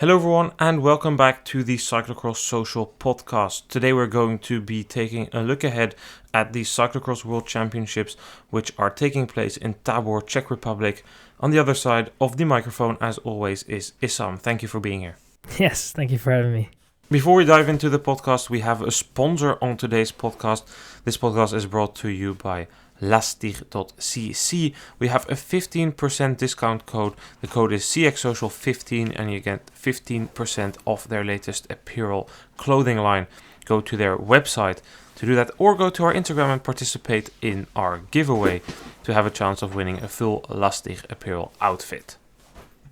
Hello everyone and welcome back to the Cyclocross Social podcast. Today we're going to be taking a look ahead at the Cyclocross World Championships which are taking place in Tabor, Czech Republic. On the other side of the microphone, as always, is Issam. Thank you for being here. Yes, thank you for having me. Before we dive into the podcast, we have a sponsor on today's podcast. This podcast is brought to you by lastig.cc. We have a 15% discount code. The code is CXSocial15 and you get 15% off their latest apparel clothing line. Go to their website to do that or go to our Instagram and participate in our giveaway to have a chance of winning a full Lastig apparel outfit.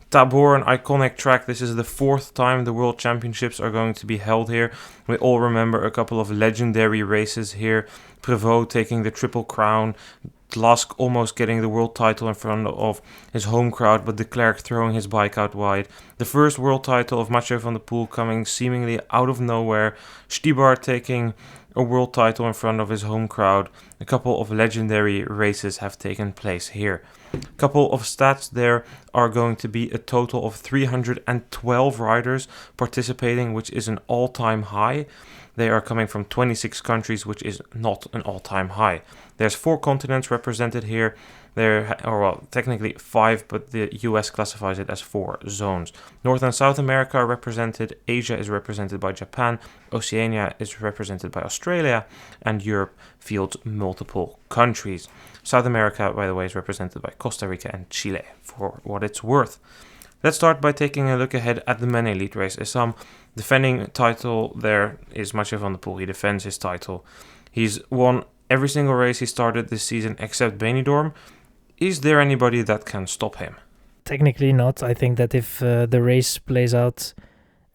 Tabor, an iconic track. This is the fourth time the World Championships are going to be held here. We all remember a couple of legendary races here. Prevot taking the Triple Crown, Lask almost getting the world title in front of his home crowd, but de Klerk throwing his bike out wide. The first world title of Mathieu van der Poel coming seemingly out of nowhere. Stybar taking a world title in front of his home crowd. A couple of legendary races have taken place here. A couple of stats there are going to be a total of 312 riders participating, which is an all-time high. They are coming from 26 countries, which is not an all-time high. There's 4 continents represented here. Technically 5, but the US classifies it as 4 zones. North and South America are represented. Asia is represented by Japan. Oceania is represented by Australia. And Europe fields multiple countries. South America, by the way, is represented by Costa Rica and Chile, for what it's worth. Let's start by taking a look ahead at the men elite race. Issam, defending title there is Mathieu van der Poel. He defends his title. He's won every single race he started this season except Benidorm. Is there anybody that can stop him? Technically not. I think that if the race plays out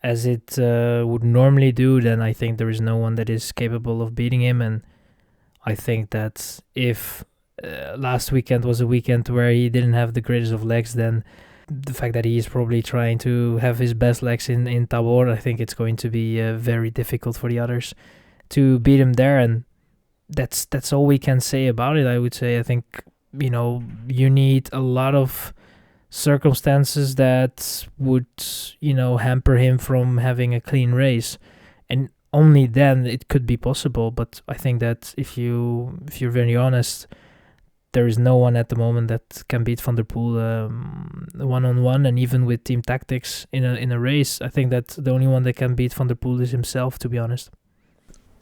as it would normally do, then I think there is no one that is capable of beating him. And I think that if last weekend was a weekend where he didn't have the greatest of legs, then the fact that he is probably trying to have his best legs in Tabor, I think it's going to be very difficult for the others to beat him there. And that's all we can say about it, I would say. I think, you need a lot of circumstances that would, hamper him from having a clean race. And only then it could be possible. But I think that if you're very honest, there is no one at the moment that can beat Van der Poel one-on-one, and even with team tactics in a race, I think that the only one that can beat Van der Poel is himself, to be honest.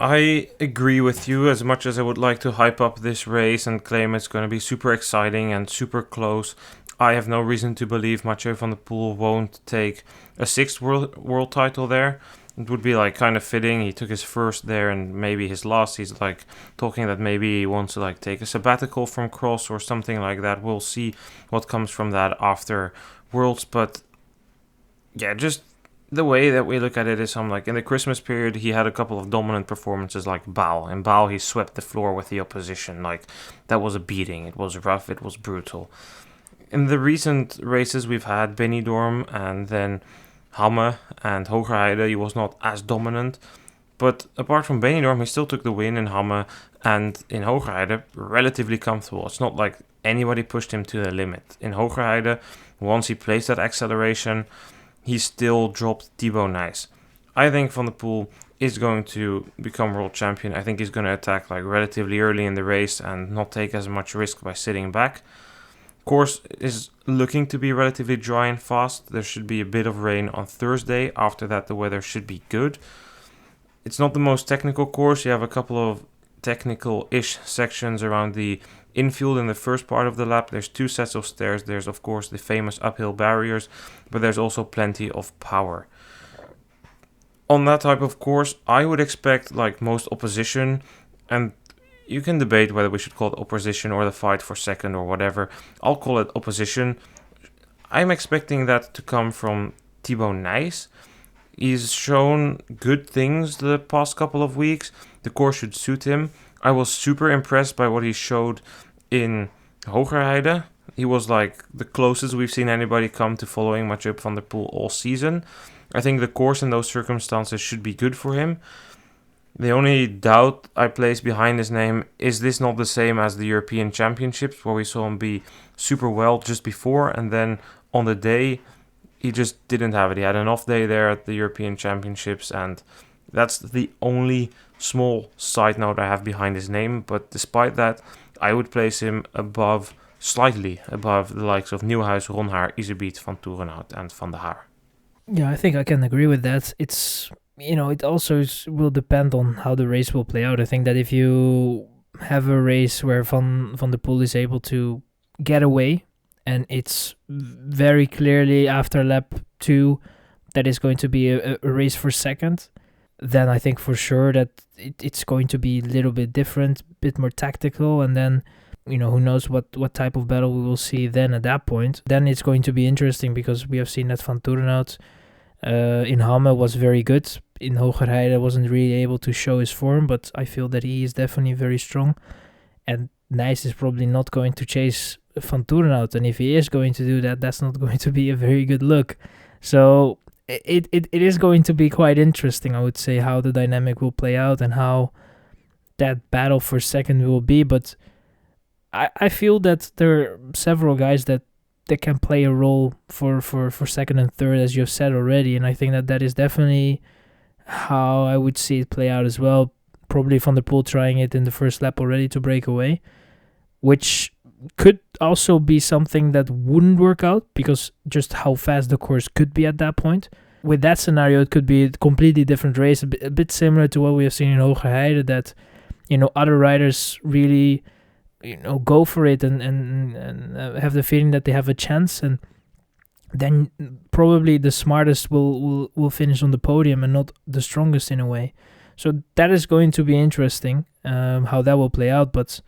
I agree with you. As much as I would like to hype up this race and claim it's going to be super exciting and super close, I have no reason to believe Mathieu van der Poel won't take a 6th world title there. It would be kind of fitting. He took his first there and maybe his last. He's talking that maybe he wants to take a sabbatical from cross or something like that. We'll see what comes from that after Worlds. But yeah, just the way that we look at it is in the Christmas period, he had a couple of dominant performances like Baal. In Baal, he swept the floor with the opposition. That was a beating. It was rough. It was brutal. In the recent races we've had, Benidorm and then Hamme and Hogerheide, he was not as dominant. But apart from Benidorm, he still took the win in Hamme, and in Hogerheide, relatively comfortable. It's not like anybody pushed him to the limit. In Hogerheide, once he placed that acceleration, he still dropped Thibaut Nys. I think Van der Poel is going to become world champion. I think he's going to attack relatively early in the race and not take as much risk by sitting back. Course is looking to be relatively dry and fast. There should be a bit of rain on Thursday. After that, the weather should be good. It's not the most technical course. You have a couple of technical-ish sections around the infield in the first part of the lap. There's 2 sets of stairs. There's, of course, the famous uphill barriers, but there's also plenty of power. On that type of course, I would expect most opposition, and you can debate whether we should call it opposition or the fight for second or whatever. I'll call it opposition. I'm expecting that to come from Thibaut Nys. He's shown good things the past couple of weeks. The course should suit him. I was super impressed by what he showed in Hogerheide. He was the closest we've seen anybody come to following Mathieu van der Poel all season. I think the course in those circumstances should be good for him. The only doubt I place behind his name is this not the same as the European Championships, where we saw him be super well just before, and then on the day he just didn't have it. He had an off day there at the European Championships, and that's the only small side note I have behind his name. But despite that, I would place him slightly above the likes of Nieuwhuis, Ronhaar, Iserbiet, Van Toerenhout, and Van der Haar. Yeah, I think I can agree with that. It's, it also will depend on how the race will play out. I think that if you have a race where Van der Poel is able to get away, and it's very clearly after lap 2 that is going to be a race for second, then I think for sure that it's going to be a little bit different, a bit more tactical, and then who knows what type of battle we will see then at that point. Then it's going to be interesting because we have seen that Van Toerenhout in Hamme was very good. In Hoogerheide wasn't really able to show his form, but I feel that he is definitely very strong. And Nys is probably not going to chase Van Toerenhout, and if he is going to do that, that's not going to be a very good look. So it is going to be quite interesting, I would say, how the dynamic will play out and how that battle for second will be. But I feel that there are several guys that can play a role for second and third, as you've said already, and I think that is definitely how I would see it play out as well. Probably Van der Poel trying it in the first lap already to break away, which could also be something that wouldn't work out because just how fast the course could be at that point. With that scenario, it could be a completely different race, a bit similar to what we have seen in Hoogerheide, that other riders really go for it and have the feeling that they have a chance, and then probably the smartest will finish on the podium and not the strongest in a way. So that is going to be interesting, how that will play out. But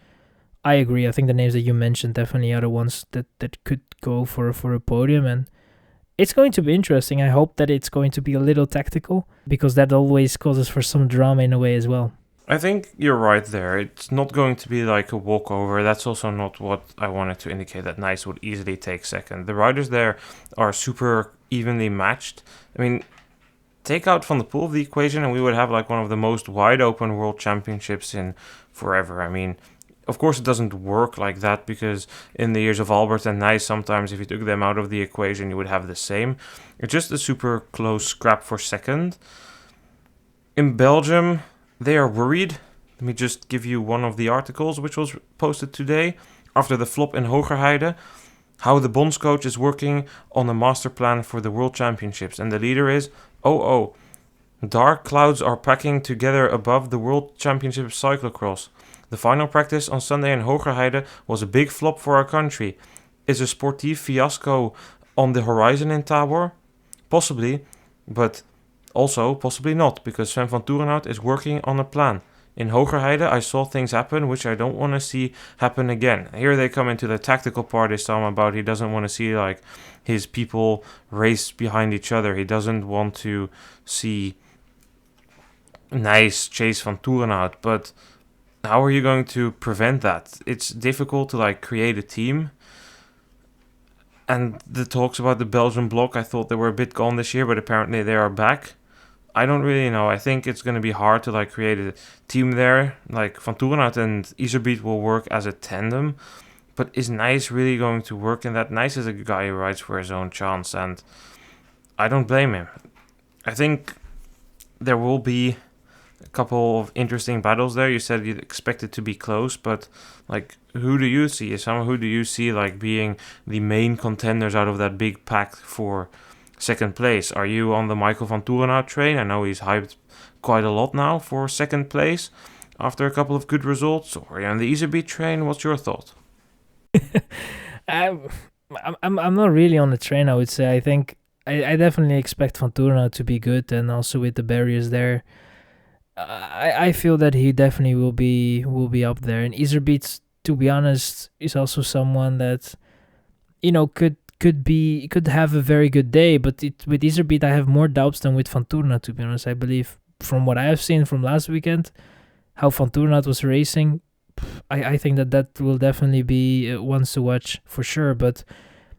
I agree. I think the names that you mentioned definitely are the ones that could go for a podium, and it's going to be interesting. I hope that it's going to be a little tactical, because that always causes for some drama in a way as well. I think you're right there. It's not going to be like a walkover. That's also not what I wanted to indicate, that Nys would easily take second. The riders there are super evenly matched. I mean, take out Van der Poel of the equation and we would have like one of the most wide open world championships in forever. I mean, of course it doesn't work like that, because in the years of Albert and Nys, sometimes if you took them out of the equation, you would have the same. It's just a super close scrap for second. In Belgium, they are worried. Let me just give you one of the articles which was posted today after the flop in Hoogerheide, how the bondscoach is working on a master plan for the World Championships. And the leader is, dark clouds are packing together above the World Championship cyclocross. The final practice on Sunday in Hoogerheide was a big flop for our country. Is a sportive fiasco on the horizon in Tabor? Possibly, but also possibly not, because Sven van Toerenhout is working on a plan. In Hoogerheide, I saw things happen which I don't want to see happen again. Here they come into the tactical part Issam about he doesn't want to see like his people race behind each other. He doesn't want to see Nys chase Van Toerenhout, but how are you going to prevent that? It's difficult to like create a team. And the talks about the Belgian bloc, I thought they were a bit gone this year, but apparently they are back. I don't really know. I think it's going to be hard to like create a team there. Like Van Toerenhout and Iserbiet will work as a tandem, but is Nys really going to work in that? Nys is a guy who rides for his own chance, and I don't blame him. I think there will be a couple of interesting battles there. You said you'd expect it to be close, but like, who do you see? Who do you see like being the main contenders out of that big pack for second place? Are you on the Michael Van Toerenhout train? I know he's hyped quite a lot now for second place after a couple of good results. Or are you on the Iserbiet train? What's your thought? I'm not really on the train, I would say. I think I definitely expect Van Toerenhout to be good, and also with the barriers there, I feel that he definitely will be up there. And Iserbiet, to be honest, is also someone that could have a very good day, but with Iserbiet I have more doubts than with Van Toerenhout, to be honest. I believe from what I have seen from last weekend, how Van Toerenhout was racing, I think that will definitely be ones to watch for sure. But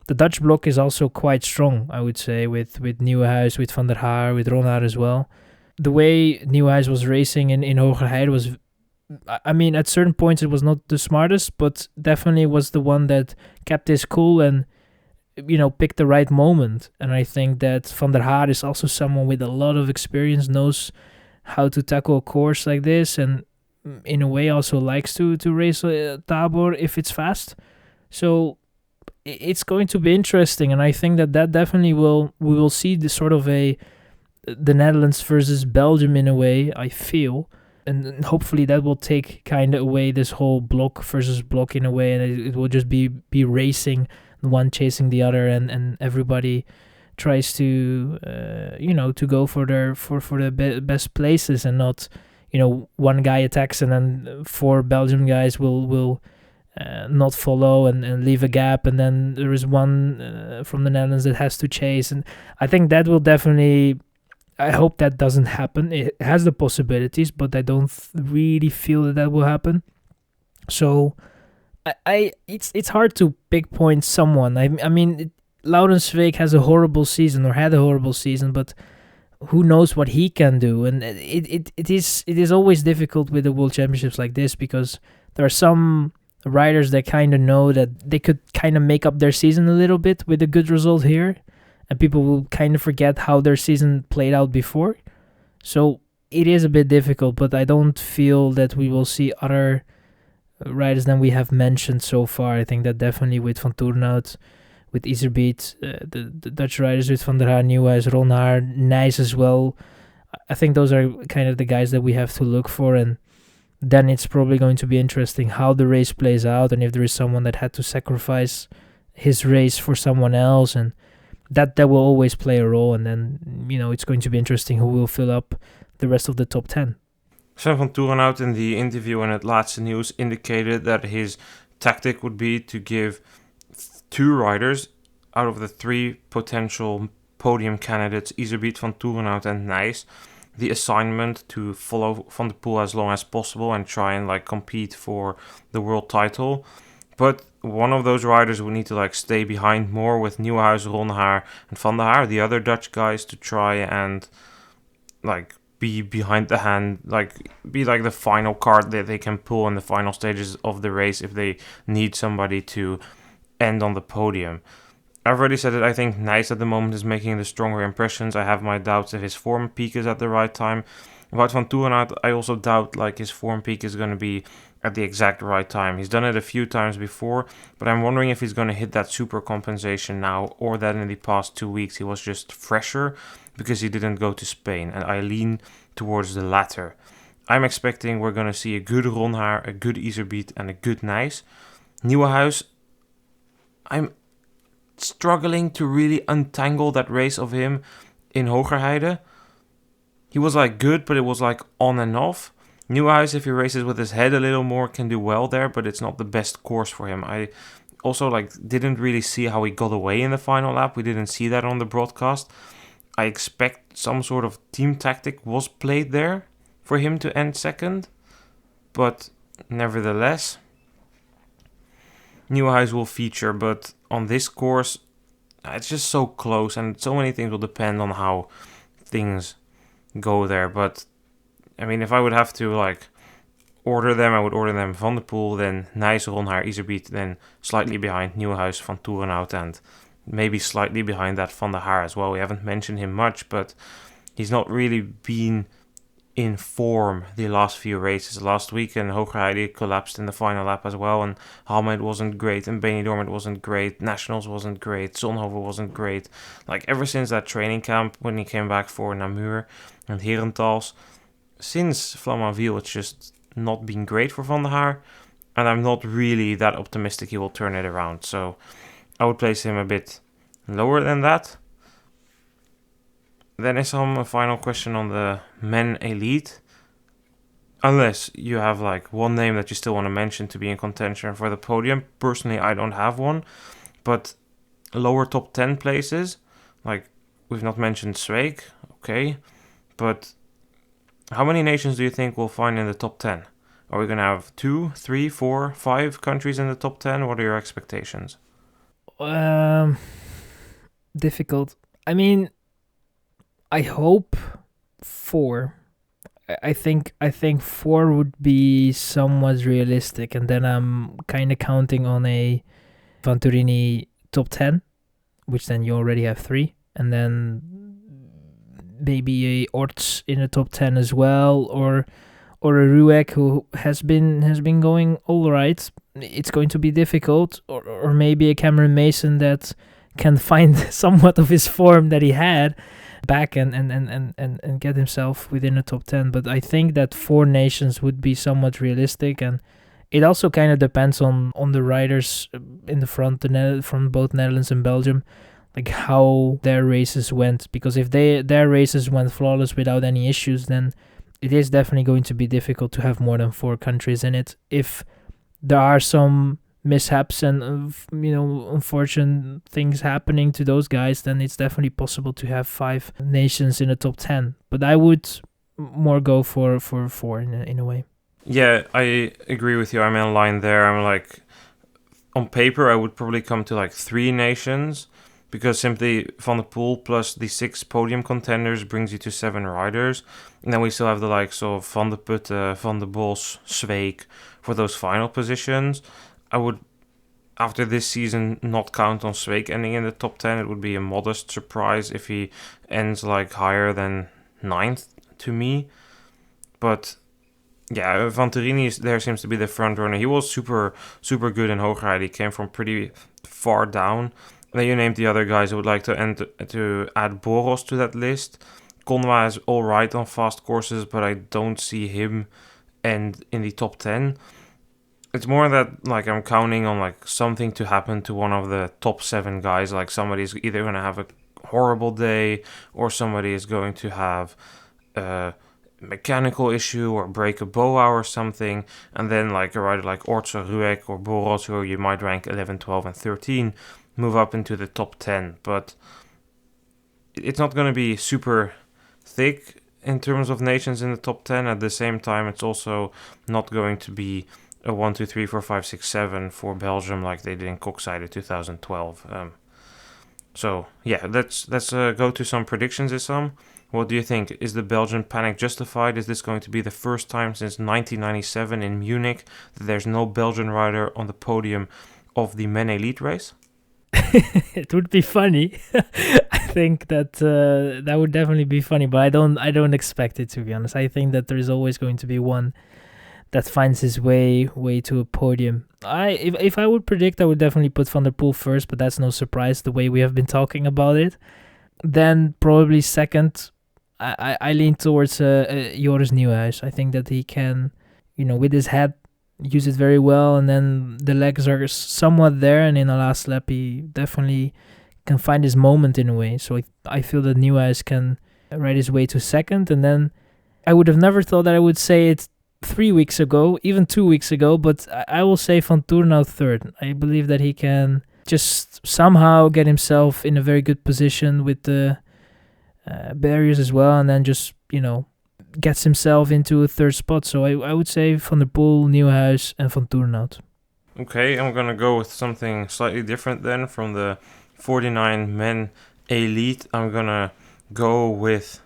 the Dutch block is also quite strong, I would say, with Nieuwenhuis, with Van der Haar, with Ronhaar as well. The way Nieuwenhuis was racing in Hoogerheide was, I mean, at certain points it was not the smartest, but definitely was the one that kept his cool and pick the right moment. And I think that Van der Haar is also someone with a lot of experience, knows how to tackle a course like this, and in a way also likes to race Tabor if it's fast. So it's going to be interesting, and I think that definitely we will see the sort of the Netherlands versus Belgium in a way, I feel. And hopefully that will take kind of away this whole block versus block in a way, and it will just be racing, one chasing the other, and everybody tries to to go for the best places, and not one guy attacks and then four Belgian guys will not follow and leave a gap, and then there is one from the Netherlands that has to chase. And I think that will definitely, I hope that doesn't happen. It has the possibilities, but I don't really feel that will happen. So it's hard to pinpoint someone. I mean, Laurens Sveek has a horrible season, or had a horrible season, but who knows what he can do? And it is always difficult with the World Championships like this, because there are some riders that kind of know that they could kind of make up their season a little bit with a good result here, and people will kind of forget how their season played out before. So it is a bit difficult, but I don't feel that we will see other riders than we have mentioned so far. I think that definitely with Van Toornhout, with Iserbeet, the Dutch riders with Van der Haar, Nieuwhuis, Ronhaar, Nijs as well. I think those are kind of the guys that we have to look for, and then it's probably going to be interesting how the race plays out, and if there is someone that had to sacrifice his race for someone else, and that will always play a role. And then it's going to be interesting who will fill up the rest of the top 10. Sven van Toerenhout in the interview and at Laatste Nieuws indicated that his tactic would be to give two riders out of the three potential podium candidates, Iserbeet, Van Toerenhout and Nijs, the assignment to follow Van der Poel as long as possible and try and compete for the world title. But one of those riders would need to stay behind more, with Nieuwhuis, Ronhaar and Van der Haar, the other Dutch guys, to try and be behind the hand, be the final card that they can pull in the final stages of the race if they need somebody to end on the podium. I've already said it, I think Nijs at the moment is making the stronger impressions. I have my doubts if his form peak is at the right time. About Van Toerenhout, I also doubt his form peak is going to be at the exact right time. He's done it a few times before, but I'm wondering if he's going to hit that super compensation now, or that in the past 2 weeks he was just fresher because he didn't go to Spain, and I lean towards the latter. I'm expecting we're going to see a good Ronhaar, a good Iserbeet and a good Nijs. Nieuwenhuis, I'm struggling to really untangle that race of him in Hogerheide. He was good, but it was on and off. Nieuwenhuis, if he races with his head a little more, can do well there, but it's not the best course for him. I also didn't really see how he got away in the final lap. We didn't see that on the broadcast. I expect some sort of team tactic was played there for him to end second, but nevertheless, Nieuwenhuis will feature, but on this course, it's just so close, and so many things will depend on how things go there. But I mean, if I would have to order them, I would order them Van der Poel, then Nijs, Ronhaar, Iserbeet, then slightly behind Nieuwenhuis, Van Toerenhout, and maybe slightly behind that Van der Haar as well. We haven't mentioned him much, but he's not really been in form the last few races. Last week in Hogerheide collapsed in the final lap as well, and Halmheid wasn't great, and Benidorm it wasn't great, Nationals wasn't great, Zonhoven wasn't great. Ever since that training camp when he came back for Namur and Herentals, since Flamanville, it's just not been great for Van der Haar, and I'm not really that optimistic he will turn it around. So I would place him a bit lower than that. Then Issam, a final question on the men elite. Unless you have one name that you still want to mention to be in contention for the podium. Personally, I don't have one. But lower top 10 places, we've not mentioned Zweek, okay. But how many nations do you think we'll find in the top 10? Are we going to have 2, 3, 4, 5 countries in the top 10? What are your expectations? Difficult. I mean, I hope 4. I think 4 would be somewhat realistic, and then I'm kind of counting on a Vanturini top 10. which then you already have 3, and then maybe a Orts in the top 10 as well, or a Ruek who has been going all right. It's going to be difficult, or maybe a Cameron Mason that can find somewhat of his form that he had back and get himself within the top 10. But I think that 4 nations would be somewhat realistic, and it also kind of depends on the riders in the front, from both Netherlands and Belgium, like how their races went. Because if their races went flawless without any issues, then it is definitely going to be difficult to have more than 4 countries in it. If there are some mishaps and unfortunate things happening to those guys, then it's definitely possible to have 5 nations in the top 10. But I would more go for 4 in a way. Yeah, I agree with you. I'm in line there. I'm like, on paper, I would probably come to like 3 nations, because simply Van der Poel plus the 6 podium contenders brings you to 7 riders. And then we still have the likes of Van der Putte, Van der Bos, Zweek for those final positions. I would, after this season, not count on Zweek ending in the top 10. It would be a modest surprise if he ends like higher than 9th to me. But yeah, Van Turini there seems to be the front runner. He was super, super good in Hoogrijden. He came from pretty far down. Then you named the other guys. I would like to add Boros to that list. Conwa is all right on fast courses, but I don't see him end in the top 10. It's more that like I'm counting on like something to happen to one of the top 7 guys. Like somebody's either going to have a horrible day, or somebody is going to have a mechanical issue or break a BOA or something. And then like a rider like Orts or Ruek or Boros, who you might rank 11, 12 and 13, move up into the top 10. But it's not going to be super thick in terms of nations in the top 10. At the same time, it's also not going to be a 1, 2, 3, 4, 5, 6, 7 for Belgium like they did in Koksijde 2012. So yeah, let's go to some predictions, Issam. What do you think? Is the Belgian panic justified? Is this going to be the first time since 1997 in Munich that there's no Belgian rider on the podium of the Men Elite race? It would be funny. I think that that would definitely be funny, but I don't expect it, to be honest. I think that there is always going to be one that finds his way to a podium. If I would predict, I would definitely put Van der Poel first, but that's no surprise the way we have been talking about it. Then probably second, I lean towards Joris Nieuwhuis. I think that he can, with his head, use it very well, and then the legs are somewhat there, and in the last lap he definitely can find his moment in a way. So I feel that Nieuwhuis can ride his way to second, and then I would have never thought that I would say it 3 weeks ago, even 2 weeks ago, but I will say Van Toornout third. I believe that he can just somehow get himself in a very good position with the barriers as well, and then just, gets himself into a third spot. So I would say Van der Poel, Nieuwhuis and Van Toornout. Okay, I'm going to go with something slightly different then. From the 49 Men Elite, I'm going to go with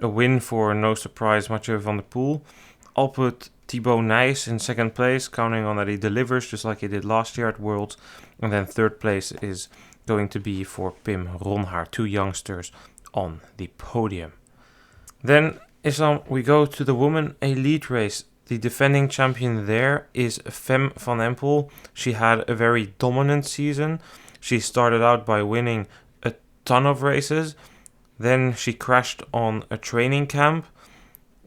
a win for, no surprise, Mathieu van der Poel. I'll put Thibaut Nys in second place, counting on that he delivers just like he did last year at Worlds. And then third place is going to be for Pim Ronhaar, 2 youngsters on the podium. Then, Issam, we go to the Women Elite race. The defending champion there is Fem van Empel. She had a very dominant season. She started out by winning a ton of races. Then she crashed on a training camp.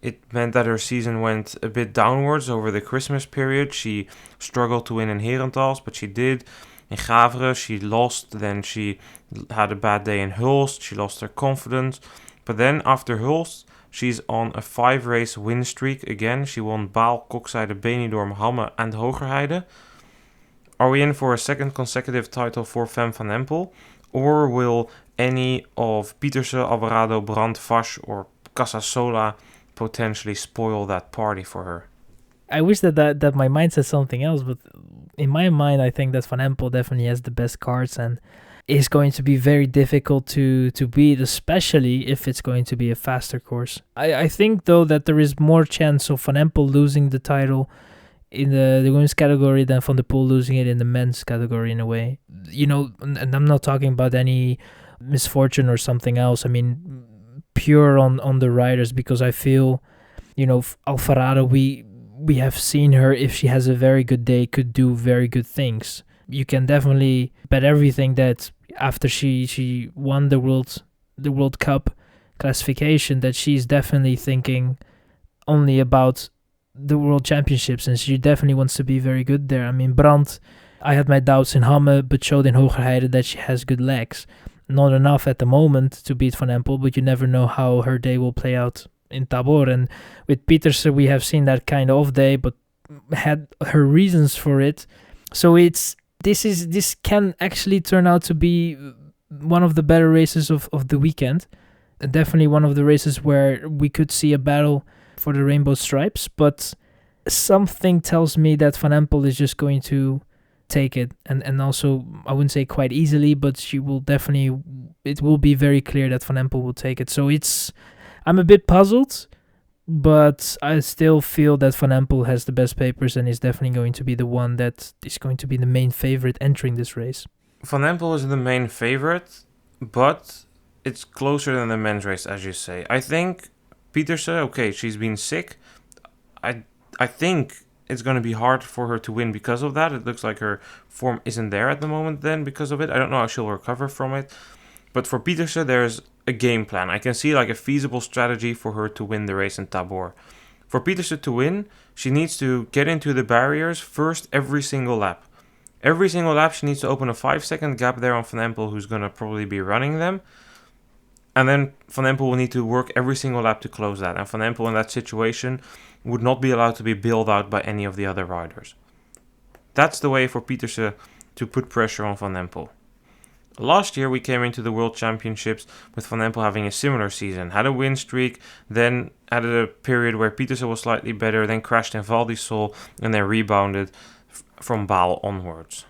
It meant that her season went a bit downwards over the Christmas period. She struggled to win in Herentals, but she did. In Gavre, she lost. Then she had a bad day in Hulst. She lost her confidence. But then after Hulst, she's on a 5-race win streak again. She won Baal, Koksijde, Benidorm, Hamme and Hogerheide. Are we in for a second consecutive title for Fem van Empel? Or will any of Pieterse, Alvarado, Brandt, Vash or Casasola potentially spoil that party for her? I wish that my mind said something else, but in my mind I think that Van Empel definitely has the best cards and is going to be very difficult to beat, especially if it's going to be a faster course. I think though that there is more chance of Van Empel losing the title in the women's category than Van der Poel losing it in the men's category in a way. And I'm not talking about any misfortune or something else. I mean, pure on the riders, because I feel, Alvarado, we have seen her, if she has a very good day, could do very good things. You can definitely bet everything that after she won the World Cup classification, that she's definitely thinking only about the World Championships, and she definitely wants to be very good there. I mean, Brandt, I had my doubts in Hamme, but showed in Hogerheide that she has good legs. Not enough at the moment to beat Van Empel, but you never know how her day will play out in Tabor. And with Pietersen, we have seen that kind of off day, but had her reasons for it. So this can actually turn out to be one of the better races of the weekend. Definitely one of the races where we could see a battle for the rainbow stripes, but something tells me that Van Empel is just going to take it, and also, I wouldn't say quite easily, but it will be very clear that Van Empel will take it. So I'm a bit puzzled, but I still feel that Van Empel has the best papers and is definitely going to be the one that is going to be the main favorite entering this race. Van Empel is the main favorite, but it's closer than the men's race, as you say. I think Pietersen, okay, she's been sick. I think it's going to be hard for her to win because of that. It looks like her form isn't there at the moment then because of it. I don't know how she'll recover from it. But for Pietersen, there's a game plan. I can see like a feasible strategy for her to win the race in Tabor. For Pietersen to win, she needs to get into the barriers first every single lap. Every single lap, she needs to open a 5-second gap there on Van Empel, who's going to probably be running them. And then Van Empel will need to work every single lap to close that. And Van Empel in that situation would not be allowed to be bailed out by any of the other riders. That's the way for Pietersen to put pressure on Van Empel. Last year we came into the World Championships with Van Empel having a similar season. Had a win streak, then had a period where Pietersen was slightly better, then crashed in Val di Sol, and then rebounded from Baal onwards.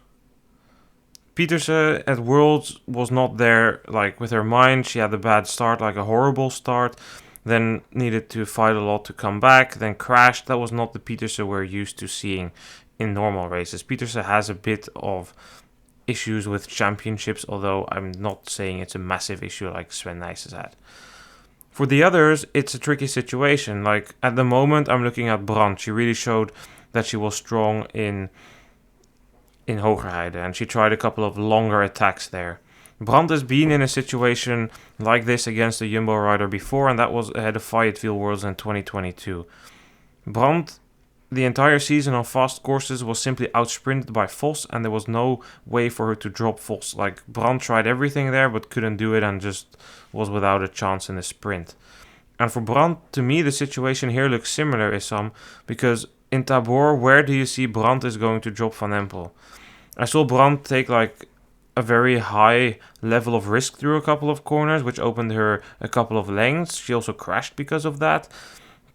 Pietersen at Worlds was not there like with her mind. She had a bad start, like a horrible start, then needed to fight a lot to come back, then crashed. That was not the Pietersen we're used to seeing in normal races. Pietersen has a bit of issues with championships, although I'm not saying it's a massive issue like Sven Nys has had. For the others, it's a tricky situation. Like at the moment, I'm looking at Brandt. She really showed that she was strong in Hogerheide, and she tried a couple of longer attacks there. Brandt has been in a situation like this against a Jumbo rider before, and that was ahead of Fayetteville Worlds in 2022. Brandt, the entire season on fast courses, was simply outsprinted by Vos, and there was no way for her to drop Vos. Like, Brandt tried everything there, but couldn't do it, and just was without a chance in the sprint. And for Brandt, to me, the situation here looks similar, Issam, because in Tabor, where do you see Brandt is going to drop Van Empel? I saw Brandt take like a very high level of risk through a couple of corners, which opened her a couple of lengths. She also crashed because of that.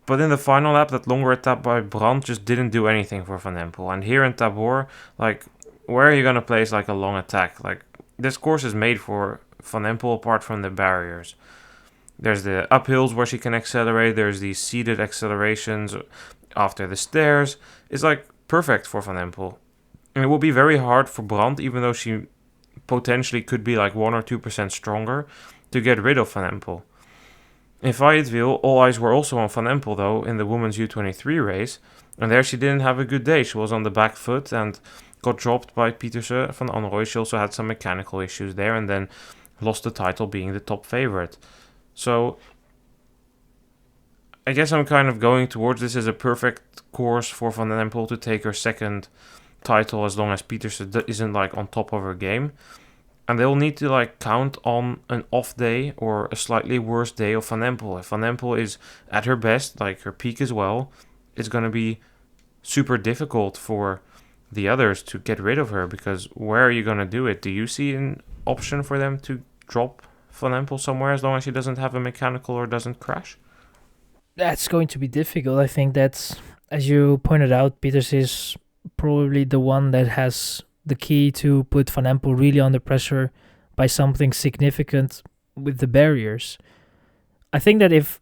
But in the final lap, that longer attack by Brandt just didn't do anything for Van Empel. And here in Tabor, like, where are you going to place like a long attack? Like, this course is made for Van Empel apart from the barriers. There's the uphills where she can accelerate. There's these seated accelerations after the stairs. It's like perfect for Van Empel. And it will be very hard for Brandt, even though she potentially could be like 1 or 2% stronger, to get rid of Van Empel. In Fayetteville, all eyes were also on Van Empel, though, in the women's U23 race. And there she didn't have a good day. She was on the back foot and got dropped by Pietersen van Anrooy. She also had some mechanical issues there and then lost the title being the top favorite. So I guess I'm kind of going towards this as a perfect course for Van Empel to take her second title as long as Pietersen isn't like on top of her game. And they'll need to like count on an off day or a slightly worse day of Van Empel. If Van Empel is at her best, like her peak as well, it's going to be super difficult for the others to get rid of her, because where are you going to do it? Do you see an option for them to drop Van Empel somewhere as long as she doesn't have a mechanical or doesn't crash? That's going to be difficult. I think that's, as you pointed out, Pietersen is probably the one that has the key to put Van Empel really under pressure by something significant with the barriers. I think that if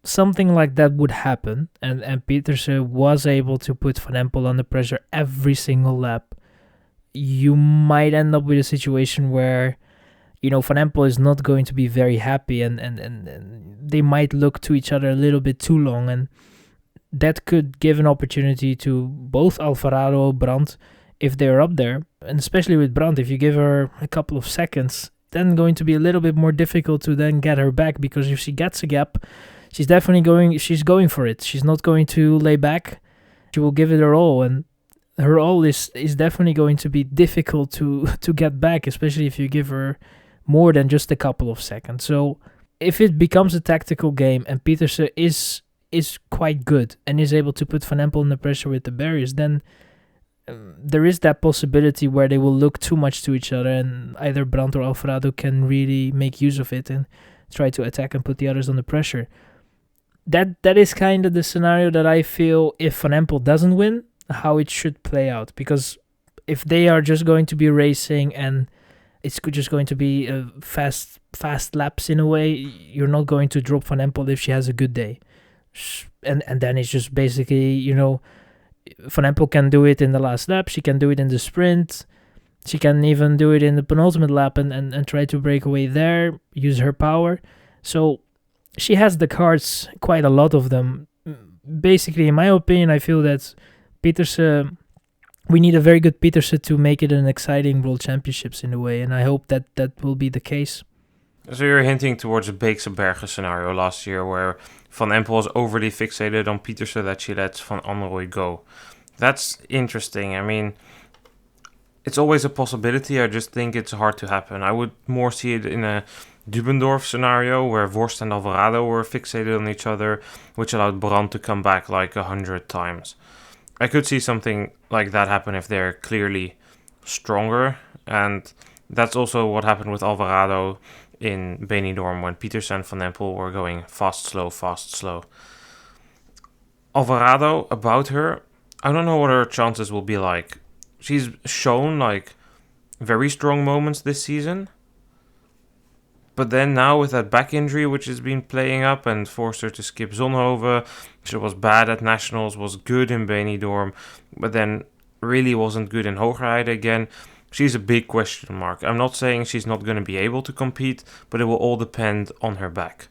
something like that would happen, and Peterson was able to put Van Empel under pressure every single lap, you might end up with a situation where, Van Empel is not going to be very happy, and they might look to each other a little bit too long, and that could give an opportunity to both Alvarado, Brandt, if they're up there, and especially with Brandt, if you give her a couple of seconds, then going to be a little bit more difficult to then get her back, because if she gets a gap, she's going for it. She's not going to lay back. She will give it her all, and her all is definitely going to be difficult to get back, especially if you give her more than just a couple of seconds. So if it becomes a tactical game and Peterson is quite good and is able to put Van Empel under pressure with the barriers, then there is that possibility where they will look too much to each other, and either Brandt or Alvarado can really make use of it and try to attack and put the others under pressure. That is kind of the scenario that I feel, if Van Empel doesn't win, how it should play out. Because if they are just going to be racing and it's just going to be fast laps in a way, you're not going to drop Van Empel if she has a good day. And then it's just basically, Van Empel can do it in the last lap, she can do it in the sprint, she can even do it in the penultimate lap and try to break away there, use her power. So she has the cards, quite a lot of them. Basically, in my opinion, I feel that Peterson, we need a very good Peterson to make it an exciting World Championships in a way, and I hope that will be the case. So you're hinting towards a Beekse Bergen scenario last year where Van Empel was overly fixated on Peterson that she lets Van Anrooij go. That's interesting. I mean, it's always a possibility. I just think it's hard to happen. I would more see it in a Dubendorf scenario where Vorst and Alvarado were fixated on each other, which allowed Brandt to come back like 100 times. I could see something like that happen if they're clearly stronger, and that's also what happened with Alvarado in Benidorm when Peterson and Van Empel were going fast, slow. Alvarado, about her, I don't know what her chances will be like. She's shown like very strong moments this season, but then now with that back injury which has been playing up and forced her to skip Zonhoven, she was bad at Nationals, was good in Benidorm, but then really wasn't good in Hoogerheide again. She's a big question mark. I'm not saying she's not going to be able to compete, but it will all depend on her back.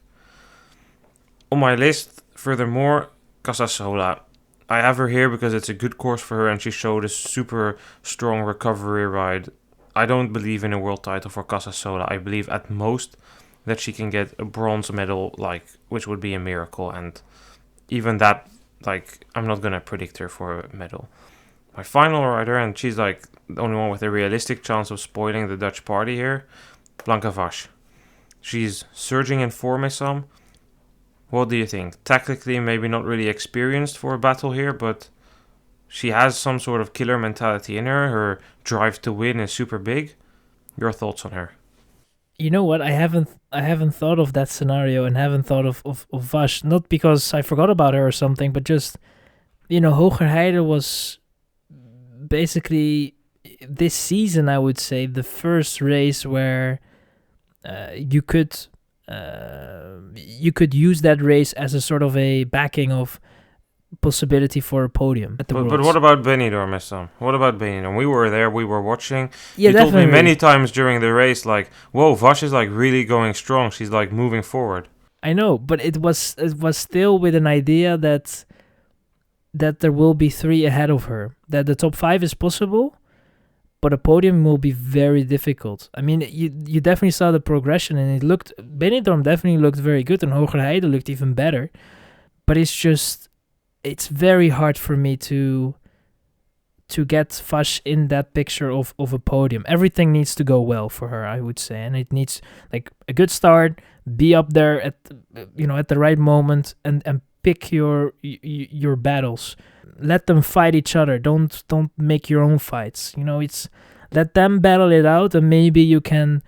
On my list, furthermore, Casasola. I have her here because it's a good course for her and she showed a super strong recovery ride. I don't believe in a world title for Casasola. I believe at most that she can get a bronze medal, which would be a miracle. And even that, I'm not going to predict her for a medal. My final rider, and she's the only one with a realistic chance of spoiling the Dutch party here, Blanka Vas. She's surging in form, Issam. What do you think? Tactically, maybe not really experienced for a battle here, but she has some sort of killer mentality in her. Her drive to win is super big. Your thoughts on her? You know what? I haven't thought of that scenario and haven't thought of Vas. Not because I forgot about her or something, but just, Hoogerheide was basically this season, I would say, the first race where you could use that race as a sort of a backing of possibility for a podium at the Worlds. But what about Benidorm, Issam? What about Benidorm? We were there, we were watching. Yeah, you definitely. told me many times during the race, whoa, Vas is really going strong. She's moving forward. I know, but it was still with an idea that there will be 3 ahead of her. That the top 5 is possible, but a podium will be very difficult. I mean, you definitely saw the progression, and Benidorm definitely looked very good, and Hoogerheide looked even better. But it's very hard for me to get Vas in that picture of a podium. Everything needs to go well for her, I would say, and it needs a good start, be up there at the right moment, and pick your battles. Let them fight each other. Don't make your own fights. It's let them battle it out, and maybe you can,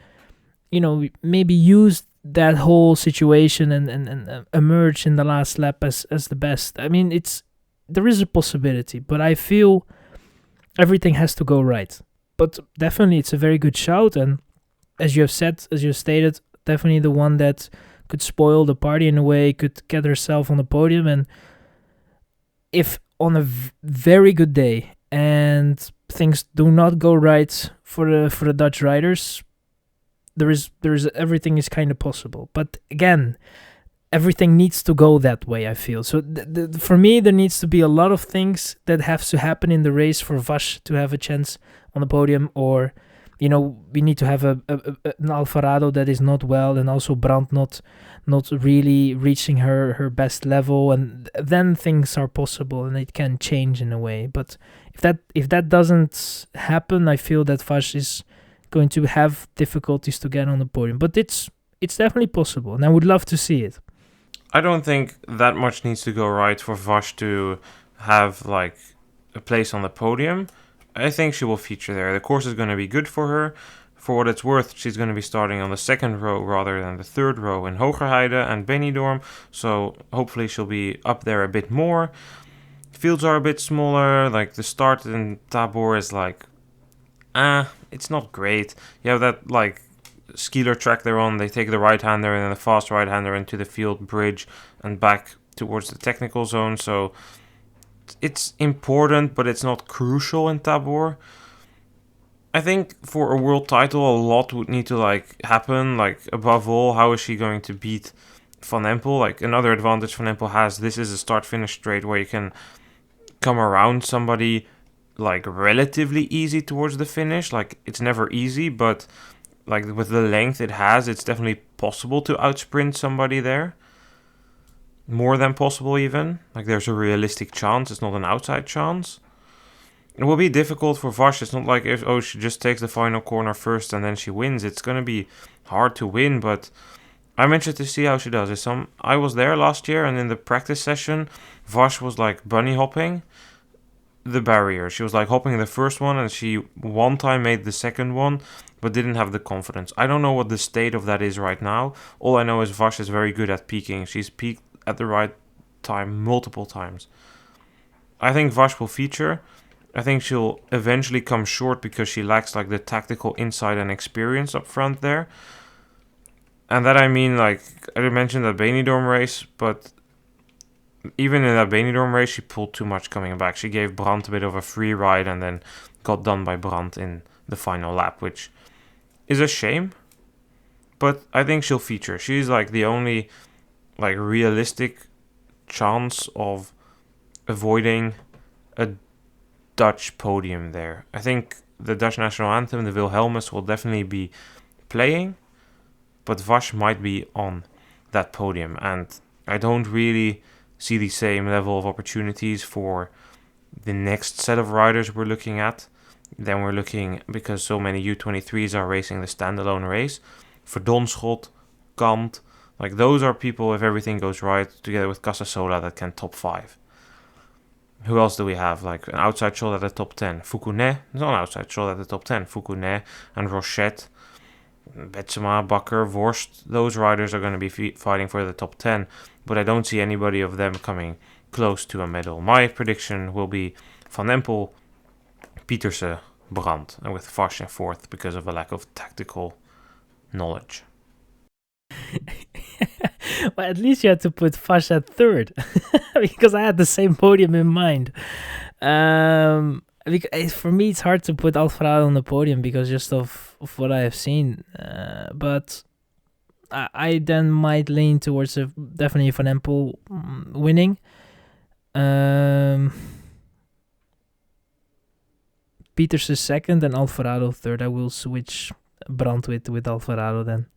maybe use that whole situation and emerge in the last lap as the best. I mean, there is a possibility, but I feel everything has to go right. But definitely, it's a very good shout, and as you have stated, definitely the one that could spoil the party in a way, could get herself on the podium. And if on a very good day and things do not go right for the Dutch riders, there is everything is kind of possible. But again, everything needs to go that way, I feel. So for me, there needs to be a lot of things that have to happen in the race for Vash to have a chance on the podium, or we need to have an Alvarado that is not well, and also Brandt not really reaching her best level, and then things are possible and it can change in a way. But if that doesn't happen, I feel that Vash is going to have difficulties to get on the podium. But it's definitely possible, and I would love to see it. I don't think that much needs to go right for Vash to have like a place on the podium. I think she will feature there. The course is going to be good for her. For what it's worth, she's going to be starting on the second row rather than the third row in Hogerheide and Benidorm, so hopefully she'll be up there a bit more. Fields are a bit smaller, like the start in Tabor is like, it's not great. You have that like skieler track they're on, they take the right-hander and then the fast right-hander into the field bridge and back towards the technical zone, so it's important, but it's not crucial in Tabor. I think for a world title, a lot would need to happen. Above all, how is she going to beat Van Empel? Another advantage Van Empel has, this is a start-finish straight where you can come around somebody relatively easy towards the finish. It's never easy, but with the length it has, it's definitely possible to outsprint somebody there. More than possible even. There's a realistic chance, it's not an outside chance. It will be difficult for Vash. It's not like she just takes the final corner first and then she wins. It's going to be hard to win, but I'm interested to see how she does. I was there last year, and in the practice session, Vash was bunny hopping the barrier. She was hopping the first one, and she one time made the second one, but didn't have the confidence. I don't know what the state of that is right now. All I know is Vash is very good at peaking. She's peaked at the right time multiple times. I think Vash will feature. I think she'll eventually come short because she lacks the tactical insight and experience up front there. And that I mean, I mentioned that Benidorm race, but even in that Benidorm race, she pulled too much coming back. She gave Brandt a bit of a free ride and then got done by Brandt in the final lap, which is a shame. But I think she'll feature. She's the only realistic chance of avoiding a Dutch podium there. I think the Dutch national anthem, the Wilhelmus, will definitely be playing, but Vash might be on that podium, and I don't really see the same level of opportunities for the next set of riders we're looking at. Then we're looking, because so many U23s are racing the standalone race, for Donschot, Kant, those are people, if everything goes right, together with Casasola, that can top 5. Who else do we have? An outside shot at the top 10. Foucounet, not an outside shot at the top 10. Foucounet and Rochette, Betsema, Bakker, Worst, those riders are going to be fighting for the top 10, but I don't see anybody of them coming close to a medal. My prediction will be Van Empel, Pieterse, Brandt, and with Vash in fourth because of a lack of tactical knowledge. Well, at least you had to put Vash at third, because I had the same podium in mind. Because for me, it's hard to put Alvarado on the podium because just of what I have seen. But I then might lean towards definitely Van Empel winning. Pieterse second and Alvarado third. I will switch Brandt with Alvarado then.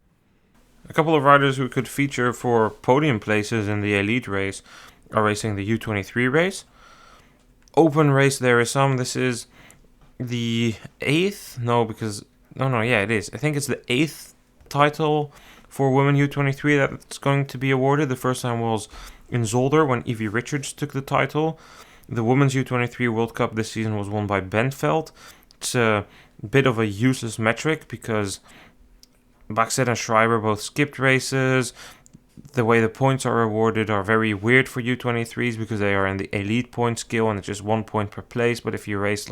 A couple of riders who could feature for podium places in the elite race are racing the U23 race. Open race there is some. This is the 8th? It is. I think it's the 8th title for women U23 that's going to be awarded. The first time was in Zolder when Evie Richards took the title. The Women's U23 World Cup this season was won by Bentveld. It's a bit of a useless metric because Baxet and Schreiber both skipped races. The way the points are awarded are very weird for U23s because they are in the elite point scale and it's just 1 point per place. But if you race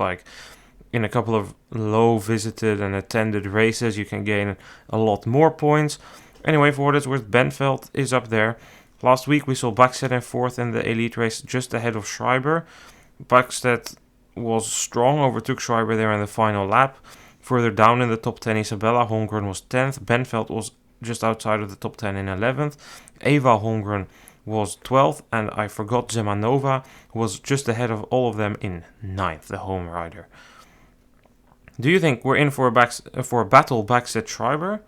in a couple of low visited and attended races, you can gain a lot more points. Anyway, for what it's worth, Bentveld is up there. Last week we saw Bakstedt in 4th in the elite race, just ahead of Schreiber. Bakstedt was strong, overtook Schreiber there in the final lap. Further down in the top 10, Isabella Holmgren was 10th. Bentveld was just outside of the top 10 in 11th. Eva Holmgren was 12th, and I forgot Zemanova, who was just ahead of all of them in 9th, the home rider. Do you think we're in for a battle Bakstedt-Schreiber?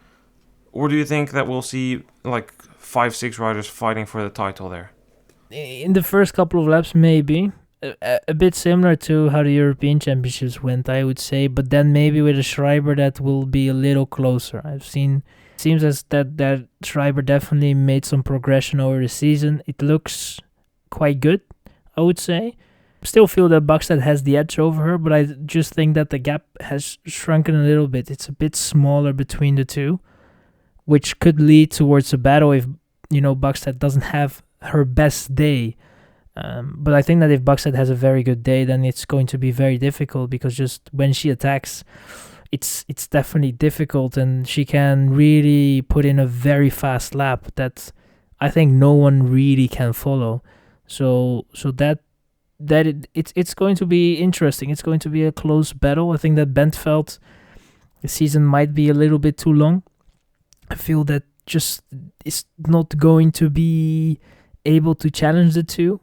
Or do you think that we'll see like 5-6 riders fighting for the title there? In the first couple of laps, maybe. A bit similar to how the European Championships went, I would say. But then maybe with a Schreiber that will be a little closer. I've seen... Seems as that Schreiber definitely made some progression over the season. It looks quite good, I would say. Still feel that Bakstedt has the edge over her, but I just think that the gap has shrunken a little bit. It's a bit smaller between the two, which could lead towards a battle if, Bakstedt doesn't have her best day. But I think that if Bakstedt has a very good day, then it's going to be very difficult, because just when she attacks, it's definitely difficult, and she can really put in a very fast lap that I think no one really can follow. So it's going to be interesting. It's going to be a close battle. I think that Bentveld, the season might be a little bit too long. I feel that just is not going to be able to challenge the two.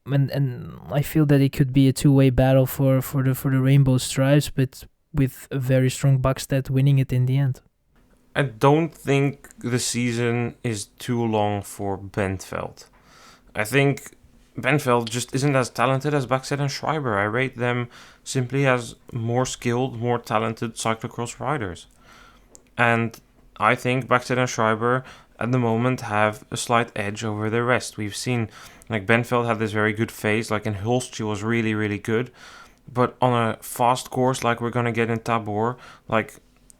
And I feel that it could be a two-way battle for the Rainbow Stripes, but with a very strong Bakstedt winning it in the end. I don't think the season is too long for Bentveld. I think Bentveld just isn't as talented as Bakstedt and Schreiber. I rate them simply as more skilled, more talented cyclocross riders. And I think Bakstedt and Schreiber at the moment have a slight edge over the rest. We've seen like Bentveld had this very good phase, like in Hulst she was really, really good. But on a fast course like we're going to get in Tabor, like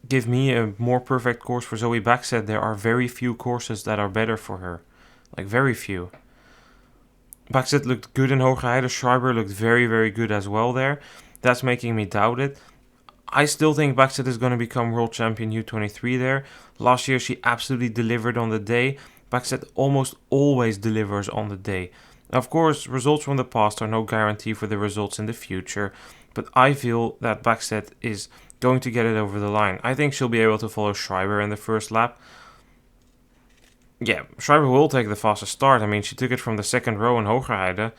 give me a more perfect course for Zoe Bakstedt. There are very few courses that are better for her. Like very few. Bakstedt looked good in Hogeheide. Schreiber looked very, very good as well there. That's making me doubt it. I still think Bakstedt is going to become world champion U23 there. Last year she absolutely delivered on the day. Bakstedt almost always delivers on the day. Of course, results from the past are no guarantee for the results in the future, but I feel that Bakstedt is going to get it over the line. I think she'll be able to follow Schreiber in the first lap. Yeah, Schreiber will take the fastest start. I mean, she took it from the second row in Hogeheide,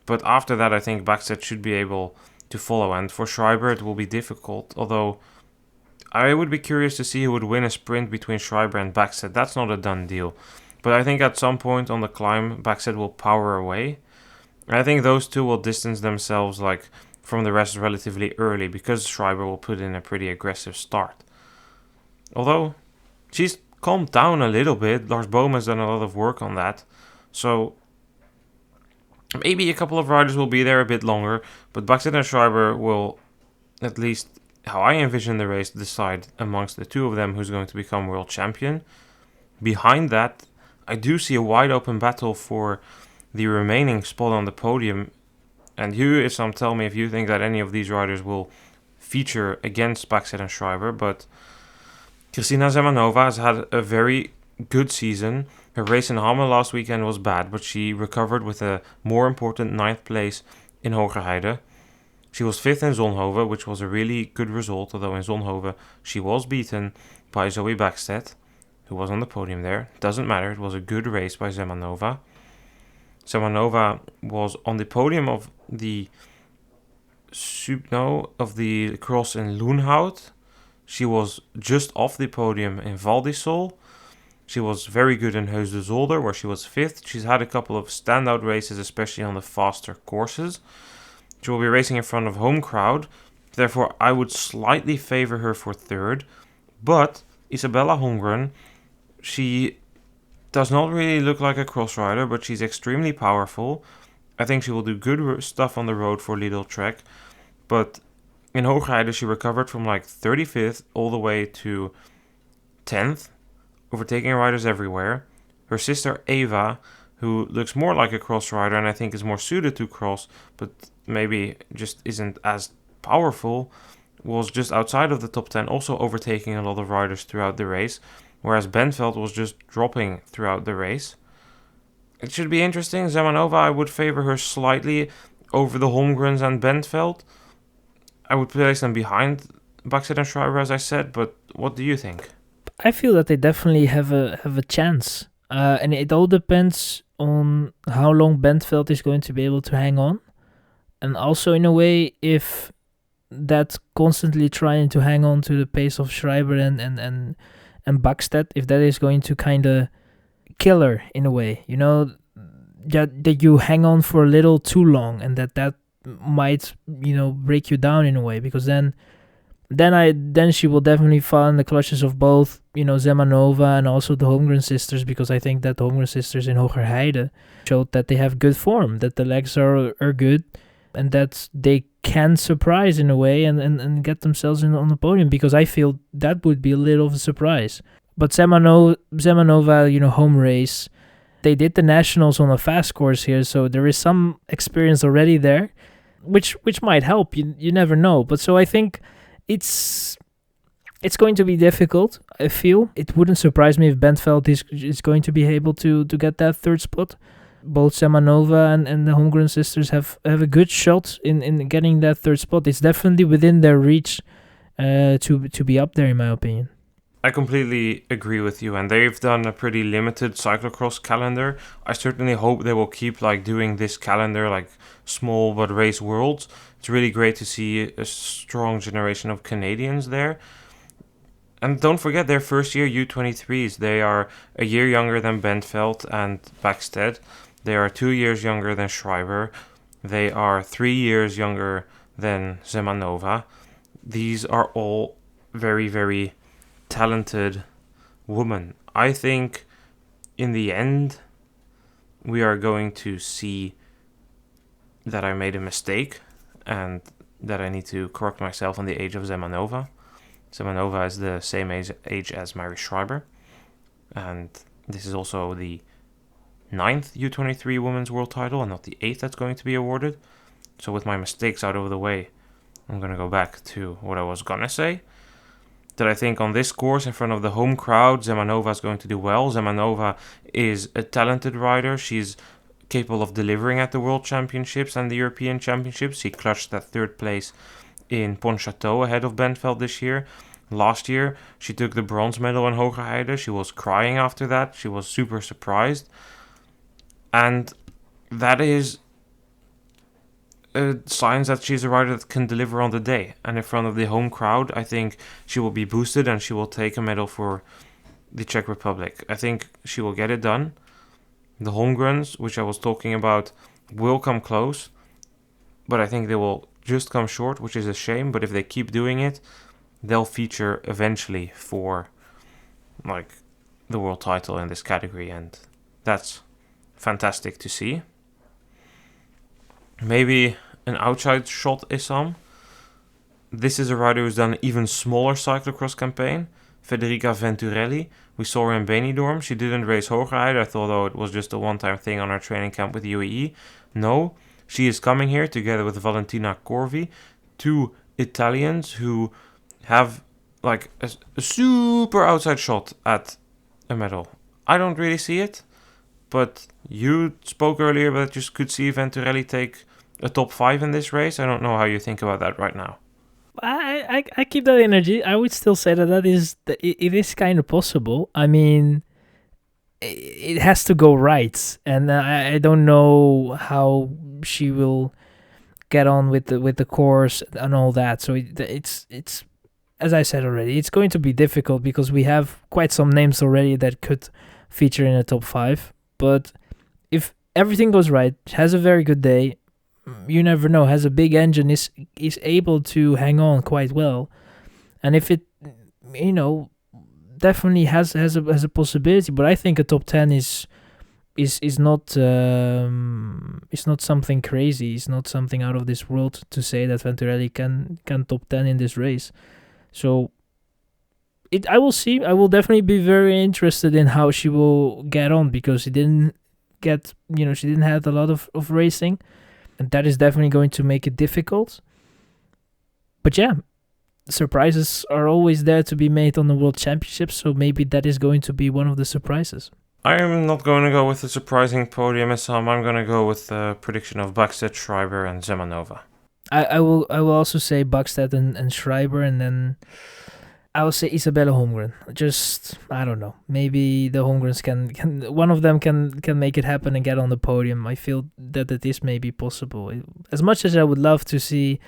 but after that I think Bakstedt should be able to follow, and for Schreiber it will be difficult, although I would be curious to see who would win a sprint between Schreiber and Bakstedt. That's not a done deal. But I think at some point on the climb, Bakstedt will power away. And I think those two will distance themselves like from the rest relatively early, because Schreiber will put in a pretty aggressive start. Although, she's calmed down a little bit. Lars Bohm has done a lot of work on that. So, maybe a couple of riders will be there a bit longer. But Bakstedt and Schreiber will, at least how I envision the race, decide amongst the two of them who's going to become world champion. Behind that, I do see a wide open battle for the remaining spot on the podium. And you, Issam, tell me if you think that any of these riders will feature against Bakstedt and Schreiber. But Kristina Zemanova has had a very good season. Her race in Hamme last weekend was bad, but she recovered with a more important 9th place in Hogeheide. She was 5th in Zonhoven, which was a really good result, although in Zonhoven she was beaten by Zoe Bakstedt, who was on the podium there. Doesn't matter, it was a good race by Zemanova. Zemanova was on the podium of the cross in Loenhout. She was just off the podium in Val di Sol. She was very good in Heus de Zolder, where she was 5th. She's had a couple of standout races, especially on the faster courses. She will be racing in front of home crowd. Therefore, I would slightly favor her for 3rd. But Isabella Holmgren, she does not really look like a cross rider, but she's extremely powerful. I think she will do good stuff on the road for Lidl Trek. But in Hogeheide, she recovered from like 35th all the way to 10th, overtaking riders everywhere. Her sister Eva, who looks more like a cross rider and I think is more suited to cross, but maybe just isn't as powerful, was just outside of the top 10, also overtaking a lot of riders throughout the race. whereas Bentveld was just dropping throughout the race. It should be interesting. Zemanova, I would favor her slightly over the Holmgrens and Bentveld. I would place them behind Backstedt and Schreiber, as I said, but what do you think? I feel that they definitely have a chance, and it all depends on how long Bentveld is going to be able to hang on, and also in a way if that constantly trying to hang on to the pace of Schreiber and Backstedt, if that is going to kind of kill her in a way, that you hang on for a little too long, and that might break you down in a way, because then she will definitely fall in the clutches of both Zemanova and also the Holmgren sisters, because I think that the Holmgren sisters in Hogerheide showed that they have good form, that the legs are good, and that they can surprise in a way and get themselves on the podium, because I feel that would be a little of a surprise. But Zemanova, home race, they did the nationals on a fast course here, so there is some experience already there, which might help. You never know. But so I think it's going to be difficult. I feel it wouldn't surprise me if Bentveld is going to be able to get that third spot. Both Zemanova and the Holmgren sisters have a good shot in getting that third spot. It's definitely within their reach to be up there, in my opinion. I completely agree with you, and they've done a pretty limited cyclocross calendar. I certainly hope they will keep doing this calendar, small but race worlds. It's really great to see a strong generation of Canadians there. And don't forget their first year U23s. They are a year younger than Bentveld and Backstedt. They are 2 years younger than Schreiber. They are 3 years younger than Zemanova. These are all very, very talented women. I think in the end we are going to see that I made a mistake and that I need to correct myself on the age of Zemanova. Zemanova is the same age as Mary Schreiber, and this is also the 9th U23 Women's World Title and not the 8th that's going to be awarded. So with my mistakes out of the way, I'm going to go back to what I was going to say. That I think on this course, in front of the home crowd, Zemanova is going to do well. Zemanova is a talented rider. She's capable of delivering at the World Championships and the European Championships. She clutched that third place in Pontchâteau ahead of Bentveld this year. Last year, she took the bronze medal in Hogerheide. She was crying after that. She was super surprised. And that is signs that she's a rider that can deliver on the day. And in front of the home crowd, I think she will be boosted and she will take a medal for the Czech Republic. I think she will get it done. The Holmgrens, which I was talking about, will come close, but I think they will just come short, which is a shame. But if they keep doing it, they'll feature eventually for the world title in this category, and that's fantastic to see. Maybe an outside shot, Issam. This is a rider who's done an even smaller cyclocross campaign, Federica Venturelli. We saw her in Benidorm. She didn't race Hogerheide. I thought, it was just a one-time thing on her training camp with UAE. No, she is coming here together with Valentina Corvi, two Italians who have a super outside shot at a medal. I don't really see it, but you spoke earlier that you could see Venturelli take a top 5 in this race. I don't know how you think about that right now. I keep that energy. I would still say that it is kind of possible. I mean, it has to go right, and I don't know how she will get on with the course and all that. So it's as I said already, it's going to be difficult because we have quite some names already that could feature in the top 5. But if everything goes right, has a very good day, you never know, has a big engine, is able to hang on quite well. And if it, definitely has a possibility, but I think a top 10 is not it's not something crazy. It's not something out of this world to say that Venturelli can top 10 in this race. So I will see. I will definitely be very interested in how she will get on, because she didn't have a lot of racing, and that is definitely going to make it difficult. But yeah, surprises are always there to be made on the World Championships, so maybe that is going to be one of the surprises. I'm not going to go with the surprising podium, Issam. I'm going to go with the prediction of Bakstedt, Schreiber, and Zemanova. I will also say Bakstedt and Schreiber, and then I will say Isabella Holmgren. Just, I don't know. Maybe the Holmgrens can one of them can make it happen and get on the podium. I feel that it is maybe possible. As much as I would love to see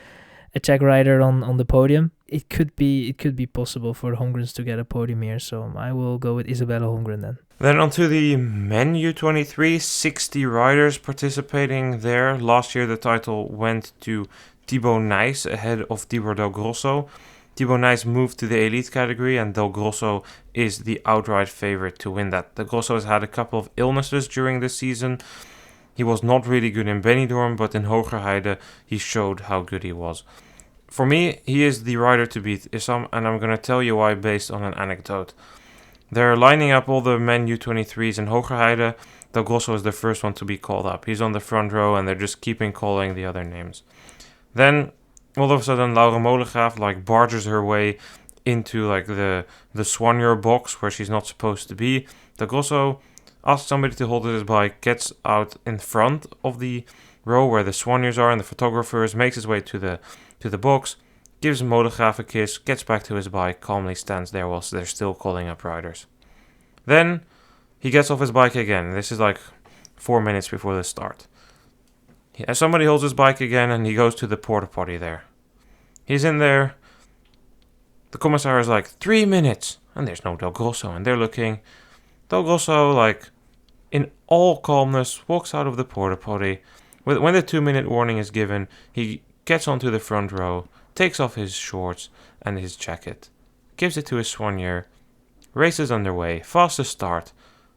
a Czech rider on the podium, it could be possible for the Holmgrens to get a podium here. So I will go with Isabella Holmgren then. Then on to the men U23, 60 riders participating there. Last year the title went to Thibaut Nys ahead of Tibor Del Grosso. Thibaut Nys moved to the elite category, and Del Grosso is the outright favorite to win that. Del Grosso has had a couple of illnesses during this season. He was not really good in Benidorm, but in Hogerheide he showed how good he was. For me, he is the rider to beat, Issam, and I'm going to tell you why based on an anecdote. They're lining up all the men U23s in Hogerheide. Del Grosso is the first one to be called up. He's on the front row, and they're just keeping calling the other names. Then all of a sudden Laura Molengraaf barges her way into the soigneur box where she's not supposed to be. Del Grosso asks somebody to hold his bike, gets out in front of the row where the soigneurs are and the photographers, makes his way to the box, gives Molengraaf a kiss, gets back to his bike, calmly stands there whilst they're still calling up riders. Then he gets off his bike again. This is 4 minutes before the start. Somebody holds his bike again and he goes to the porta potty there. He's in there. The commissar is 3 minutes. And there's no Del Grosso. And they're looking. Del Grosso, in all calmness, walks out of the porta potty. When the 2-minute warning is given, he gets onto the front row, takes off his shorts and his jacket, gives it to his soigneur. Race is underway. Fastest start.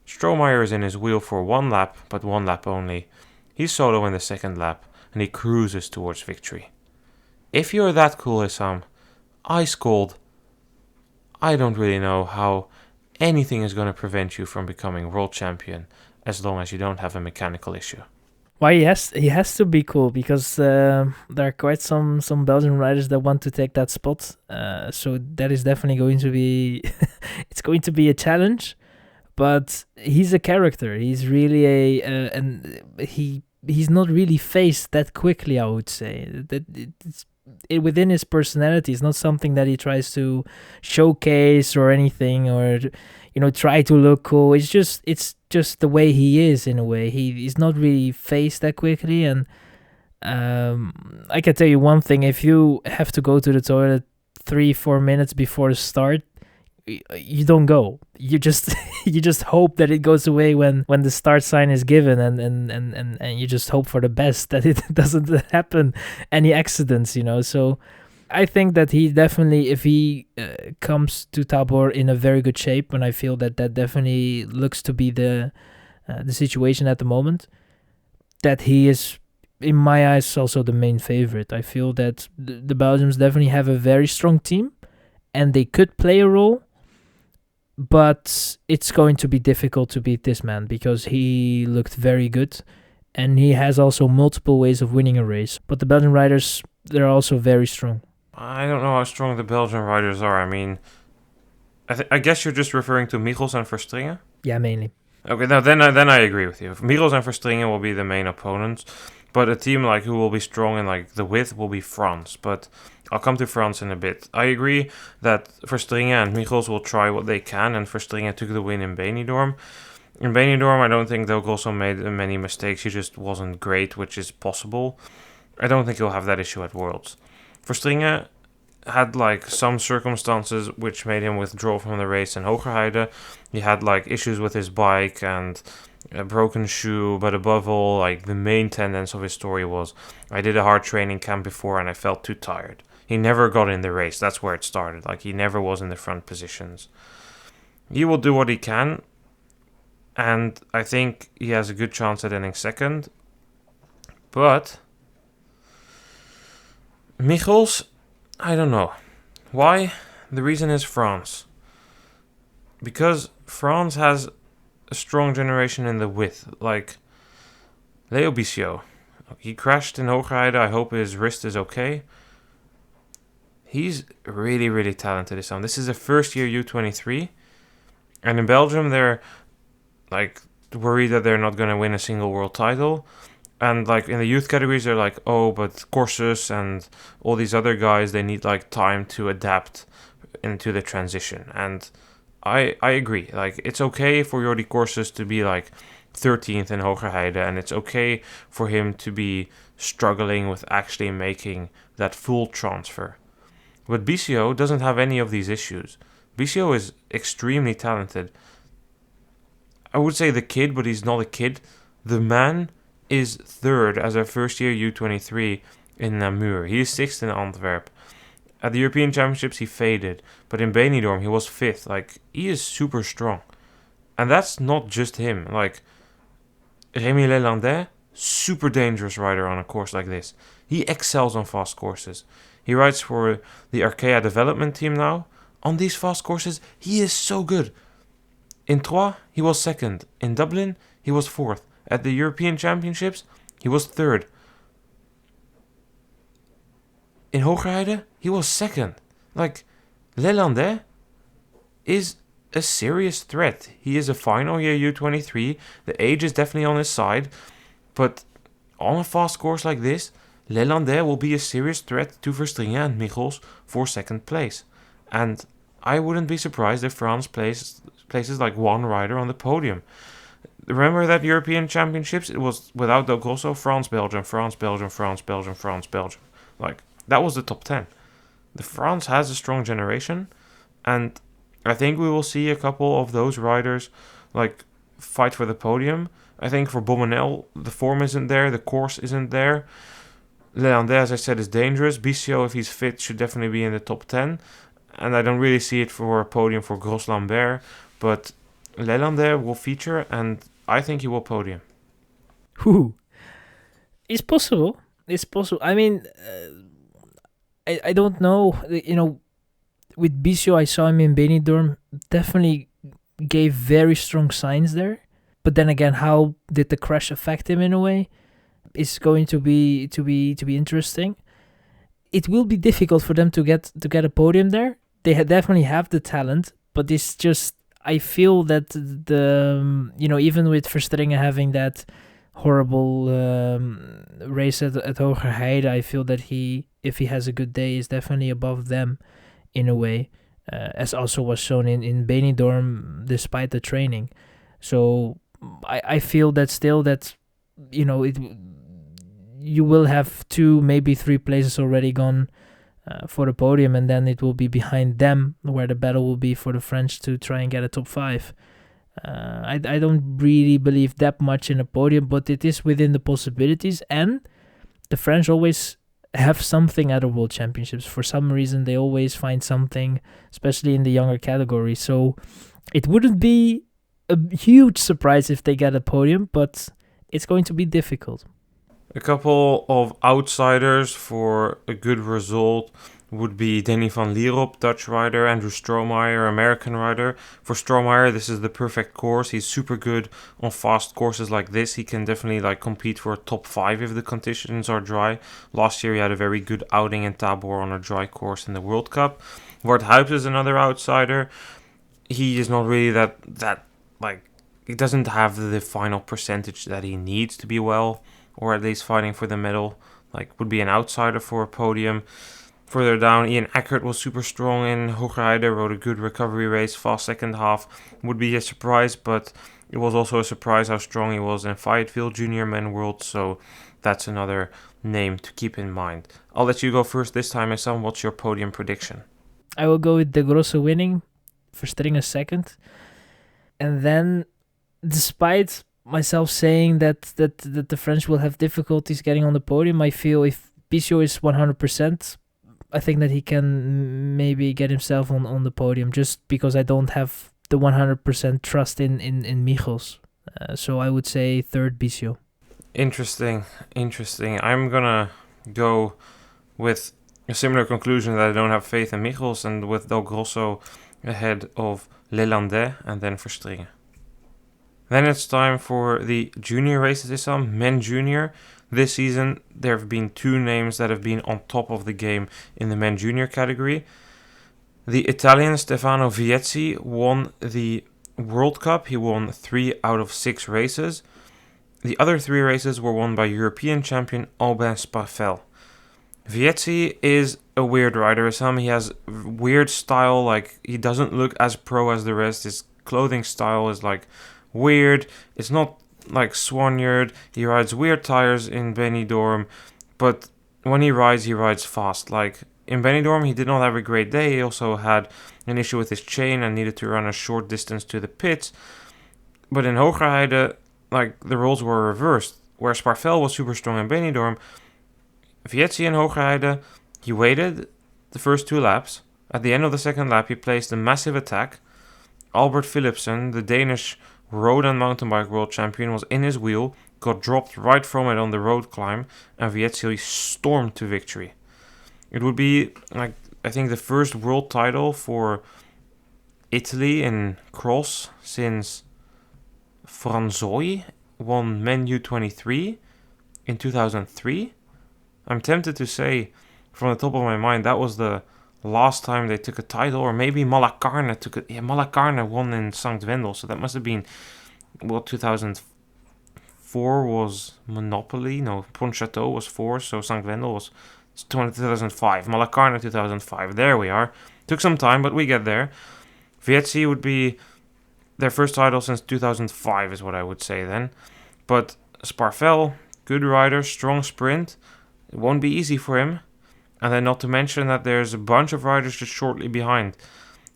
Strohmeyer is in his wheel for 1 lap, but 1 lap only. He's solo in the second lap, and he cruises towards victory. If you're that cool, Issam, ice cold, I don't really know how anything is going to prevent you from becoming world champion as long as you don't have a mechanical issue. Why he has to be cool, because there are quite some Belgian riders that want to take that spot. So that is definitely going to be it's going to be a challenge. But he's a character. He's really he's not really faced that quickly, I would say. Within his personality, it's not something that he tries to showcase or anything, or try to look cool. It's just the way he is, in a way. He's not really faced that quickly. And I can tell you one thing: if you have to go to the toilet 3-4 minutes before the start, you don't go. You just hope that it goes away when the start sign is given, and you just hope for the best, that it doesn't happen any accidents, So I think that he definitely, if he comes to Tabor in a very good shape, and I feel that definitely looks to be the situation at the moment, that he is, in my eyes, also the main favorite. I feel that the Belgians definitely have a very strong team, and they could play a role. But it's going to be difficult to beat this man, because he looked very good, and he has also multiple ways of winning a race. But the Belgian riders, they're also very strong. I don't know how strong the Belgian riders are. I mean, I guess you're just referring to Michels and Verstringen? Yeah, mainly. Okay, now then I agree with you. Michels and Verstringen will be the main opponents, but a team who will be strong in the width will be France. But I'll come to France in a bit. I agree that Verstringen and Michels will try what they can, and Verstringen took the win in Benidorm. In Benidorm, I don't think Del Grosso made many mistakes. He just wasn't great, which is possible. I don't think he'll have that issue at Worlds. Verstringen had some circumstances which made him withdraw from the race in Hogerheide. He had issues with his bike and a broken shoe, but above all, the main tendency of his story was, I did a hard training camp before and I felt too tired. He never got in the race. That's where it started. He never was in the front positions. He will do what he can, and I think he has a good chance at ending second. But Michels, I don't know. Why? The reason is France. Because France has a strong generation in the width. Leo Bissiot. He crashed in Hogerheide. I hope his wrist is okay. He's really, really talented, Issam. This is a first year U23. And in Belgium, they're like worried that they're not going to win a single world title. And like in the youth categories, they're like, oh, but Corsus and all these other guys, they need like time to adapt into the transition. And I agree. Like, it's okay for Jordi Corsus to be like 13th in Hogerheide, and it's okay for him to be struggling with actually making that full transfer. But BCO doesn't have any of these issues. BCO is extremely talented. I would say the kid, but he's not a kid. The man is third as a first year U23 in Namur. He is sixth in Antwerp. At the European Championships, he faded. But in Benidorm, he was fifth. Like, he is super strong. And that's not just him. Like, Rémi Lelandais, super dangerous rider on a course like this. He excels on fast courses. He rides for the Arkea development team now. On these fast courses, he is so good. In Troyes, he was second. In Dublin, he was fourth. At the European Championships, he was third. In Hogerheide, he was second. Like, Lelandais is a serious threat. He is a final year U23. The age is definitely on his side. But on a fast course like this, Lelandais will be a serious threat to Verstringen and Michels for second place. And I wouldn't be surprised if France places like one rider on the podium. Remember that European Championships? It was without Del Grosso, France, Belgium, France, Belgium, France, Belgium, France, Belgium. Like, that was the top 10. The France has a strong generation, and I think we will see a couple of those riders like fight for the podium. I think for Beaumenel, the form isn't there, the course isn't there. Lelandais, as I said, is dangerous. BCO, if he's fit, should definitely be in the top 10. And I don't really see it for a podium for Gros Lambert, but Lelandais will feature, and I think he will podium. Whew. It's possible. It's possible. I mean, I don't know. You know, with BCO, I saw him in Benidorm. Definitely gave very strong signs there. But then again, how did the crash affect him in a way? It's going to be interesting. It will be difficult for them to get a podium there. They definitely have the talent, but it's just, I feel that even with Verstringen having that horrible race at Hogerheide, I feel that if he has a good day, is definitely above them in a way, as also was shown in Benidorm despite the training. So I feel that still that, you will have 2, maybe 3 places already gone for the podium, and then it will be behind them where the battle will be for the French to try and get a top 5. I don't really believe that much in a podium, but it is within the possibilities, and the French always have something at the World Championships. For some reason, they always find something, especially in the younger category. So it wouldn't be a huge surprise if they get a podium, but it's going to be difficult. A couple of outsiders for a good result would be Denny van Lierop, Dutch rider, Andrew Strohmeyer, American rider. For Strohmeyer, this is the perfect course. He's super good on fast courses like this. He can definitely compete for a top 5 if the conditions are dry. Last year he had a very good outing in Tabor on a dry course in the World Cup. Wout Huijs is another outsider. He is not really that he doesn't have the final percentage that he needs to be well, or at least fighting for the medal. Would be an outsider for a podium. Further down, Ian Eckert was super strong in Hogerheide, rode a good recovery race, fast second half. Would be a surprise, but it was also a surprise how strong he was in Fayetteville Junior Men World, so that's another name to keep in mind. I'll let you go first this time, Issam. What's your podium prediction? I will go with De Grosse winning, Verstringen second. And then, despite myself saying that the French will have difficulties getting on the podium, I feel if BCO is 100%, I think that he can maybe get himself on the podium, just because I don't have the 100% trust in Michels. So I would say third BCO. Interesting. I'm gonna go with a similar conclusion, that I don't have faith in Michels, and with Del Grosso ahead of Lelandais and then Verstringen. Then it's time for the junior races, Issam, men junior. This season, there have been 2 names that have been on top of the game in the men junior category. The Italian Stefano Viezzi won the World Cup. He won 3 out of 6 races. The other 3 races were won by European champion Aubin Sparfel. Viezzi is a weird rider, Issam. He has weird style, like he doesn't look as pro as the rest. His clothing style is like weird. It's not like Swanyard. He rides weird tires in Benidorm, but when he rides fast. Like in Benidorm, he did not have a great day. He also had an issue with his chain and needed to run a short distance to the pits. But in Hoogerheide, like the roles were reversed. Where Sparfel was super strong in Benidorm, Viezzi in Hoogerheide, he waited the first 2 laps. At the end of the second lap, he placed a massive attack. Albert Philipsen, the Danish road and mountain bike world champion, was in his wheel, got dropped right from it on the road climb, and Viezzi stormed to victory. It would be, like, I think the first world title for Italy in cross since Franzoi won Men U23 in 2003. I'm tempted to say, from the top of my mind, that was the last time they took a title, or maybe Malacarne took it. Yeah, Malacarne won in Sankt Wendel, so that must have been, 2004 was Monopoly. No, Pontchâteau was 4, so Sankt Wendel was 2005. Malacarne 2005. There we are. Took some time, but we get there. Viezzi would be their first title since 2005, is what I would say then. But Sparfel, good rider, strong sprint. It won't be easy for him. And then not to mention that there's a bunch of riders just shortly behind.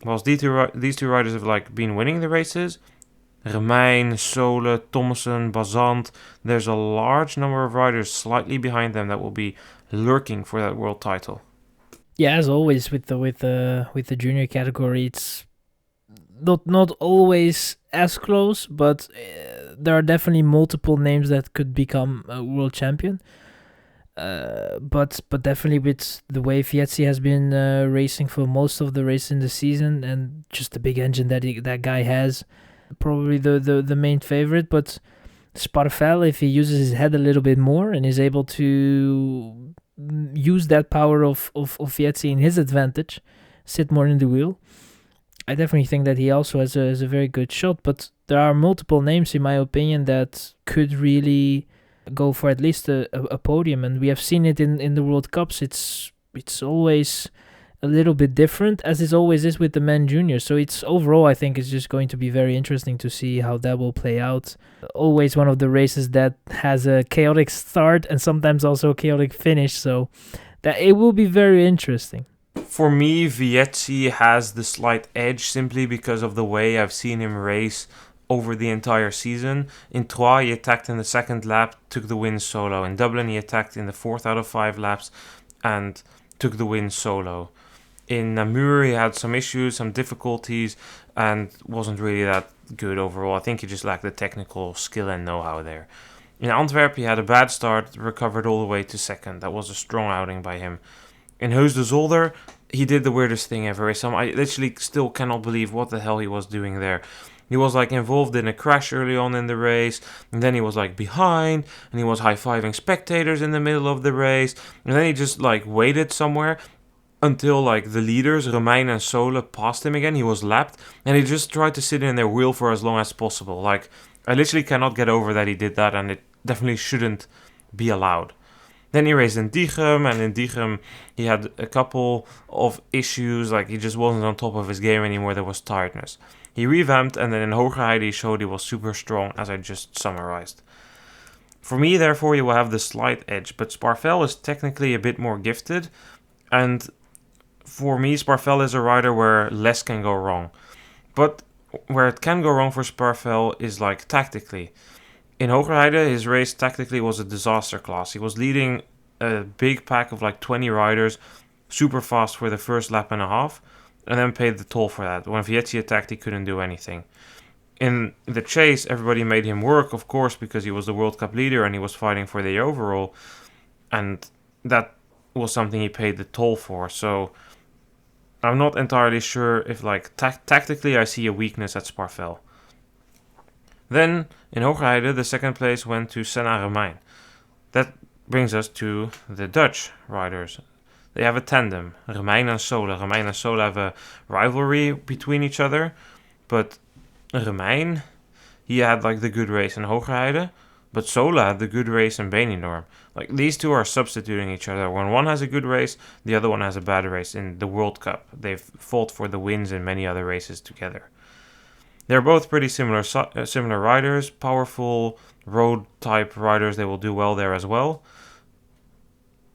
Whilst these two riders have been winning the races, Remijn, Sole, Thomason, Bazant, there's a large number of riders slightly behind them that will be lurking for that world title. Yeah, as always with the junior category, it's not always as close, but there are definitely multiple names that could become a world champion. But definitely with the way Viezzi has been racing for most of the race in the season, and just the big engine that guy has, probably the main favorite. But Sparfel, if he uses his head a little bit more and is able to use that power of Viezzi in his advantage, sit more in the wheel, I definitely think that he also has a very good shot. But there are multiple names, in my opinion, that could really go for at least a podium, and we have seen it in the World Cups. It's always a little bit different, as it always is with the men juniors. So it's overall, I think it's just going to be very interesting to see how that will play out. Always one of the races that has a chaotic start and sometimes also a chaotic finish, so that it will be very interesting. For me, Viezzi has the slight edge simply because of the way I've seen him race over the entire season. In Troyes, he attacked in the second lap, took the win solo. In Dublin, he attacked in the 4th out of 5 laps and took the win solo. In Namur, he had some issues, some difficulties, and wasn't really that good overall. I think he just lacked the technical skill and know-how there. In Antwerp, he had a bad start, recovered all the way to 2nd. That was a strong outing by him. In Heus de Zolder, he did the weirdest thing ever. I literally still cannot believe what the hell he was doing there. He was involved in a crash early on in the race, and then he was behind, and he was high-fiving spectators in the middle of the race, and then he just waited somewhere until the leaders, Remijn and Sole, passed him again. He was lapped, and he just tried to sit in their wheel for as long as possible. I literally cannot get over that he did that, and it definitely shouldn't be allowed. Then he raced in Diegem, and in Diegem he had a couple of issues, he just wasn't on top of his game anymore. There was tiredness. He revamped, and then in Hoogerheide he showed he was super strong, as I just summarized. For me, therefore, he will have the slight edge, but Sparfel is technically a bit more gifted, and for me, Sparfel is a rider where less can go wrong. But where it can go wrong for Sparfel is tactically. In Hoogerheide, his race tactically was a disaster class. He was leading a big pack of 20 riders, super fast for the first lap and a half, and then paid the toll for that. When Viezzi attacked, he couldn't do anything. In the chase, everybody made him work, of course, because he was the World Cup leader and he was fighting for the overall, and that was something he paid the toll for. So I'm not entirely sure if tactically I see a weakness at Sparfel. Then, in Hogerheide, the second place went to Senna Romein. That brings us to the Dutch riders. They have a tandem, Romein and Sola. Romein and Sola have a rivalry between each other, but Romein, he had like the good race in Hogerheide, but Sola had the good race in Benidorm. Like, these two are substituting each other. When one has a good race, the other one has a bad race in the World Cup. They've fought for the wins in many other races together. They're both pretty similar riders, powerful road type riders. They will do well there as well.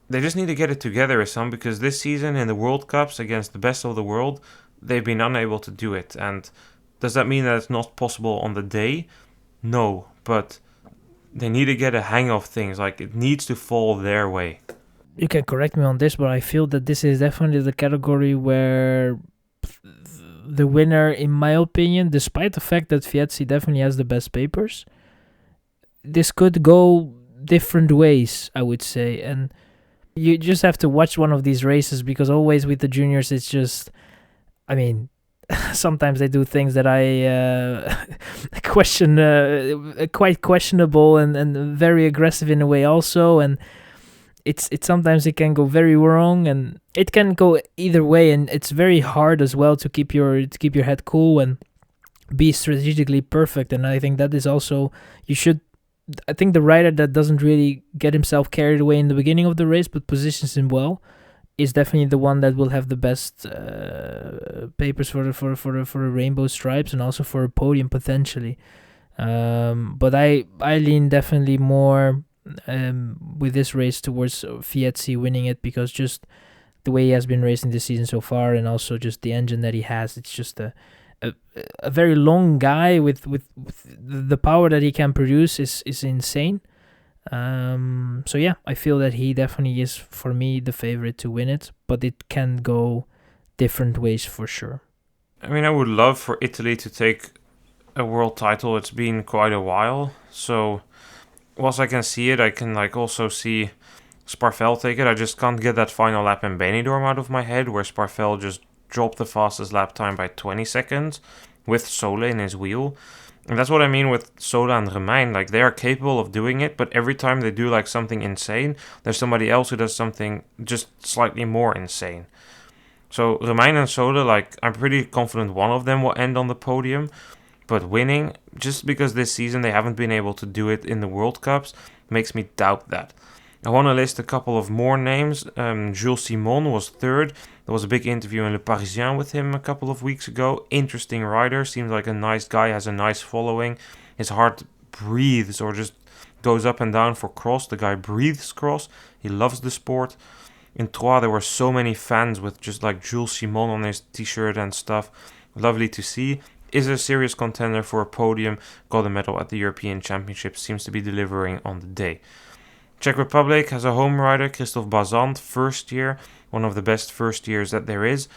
They just need to get it together, Issam, because this season in the World Cups against the best of the world, they've been unable to do it. And does that mean that it's not possible on the day? No, but they need to get a hang of things. Like, it needs to fall their way. You can correct me on this, but I feel that this is definitely the category where the winner, in my opinion, despite the fact that Fietzi definitely has the best papers, this could go different ways, I would say. And you just have to watch one of these races, because always with the juniors, it's just, I mean, sometimes they do things that I question, quite questionable and very aggressive in a way also. And it's sometimes it can go very wrong, and it can go either way, and it's very hard as well to keep your head cool and be strategically perfect. And I think that is also, I think the rider that doesn't really get himself carried away in the beginning of the race but positions him well is definitely the one that will have the best papers for the rainbow stripes, and also for a podium potentially. But I lean definitely more with this race towards Fietzi winning it, because just the way he has been racing this season so far, and also just the engine that he has, it's just a very long guy with the power that he can produce is insane. So yeah, I feel that he definitely is, for me, the favorite to win it, but it can go different ways for sure. I mean, I would love for Italy to take a world title. It's been quite a while, so whilst I can see it, I can also see Sparvel take it. I just can't get that final lap in Benidorm out of my head, where Sparvel just dropped the fastest lap time by 20 seconds with Sola in his wheel. And that's what I mean with Sola and Romein. Like, they are capable of doing it, but every time they do something insane, there's somebody else who does something just slightly more insane. So Romein and Sola, I'm pretty confident one of them will end on the podium. But winning, just because this season they haven't been able to do it in the World Cups, makes me doubt that. I want to list a couple of more names. Jules Simon was third. There was a big interview in Le Parisien with him a couple of weeks ago. Interesting rider, seems like a nice guy, has a nice following. His heart breathes or just goes up and down for cross. The guy breathes cross. He loves the sport. In Troyes, there were so many fans with just Jules Simon on his t-shirt and stuff. Lovely to see. Is a serious contender for a podium, got a medal at the European Championships, seems to be delivering on the day. Czech Republic has a home rider, Christophe Bazant, first year, one of the best first years that there is.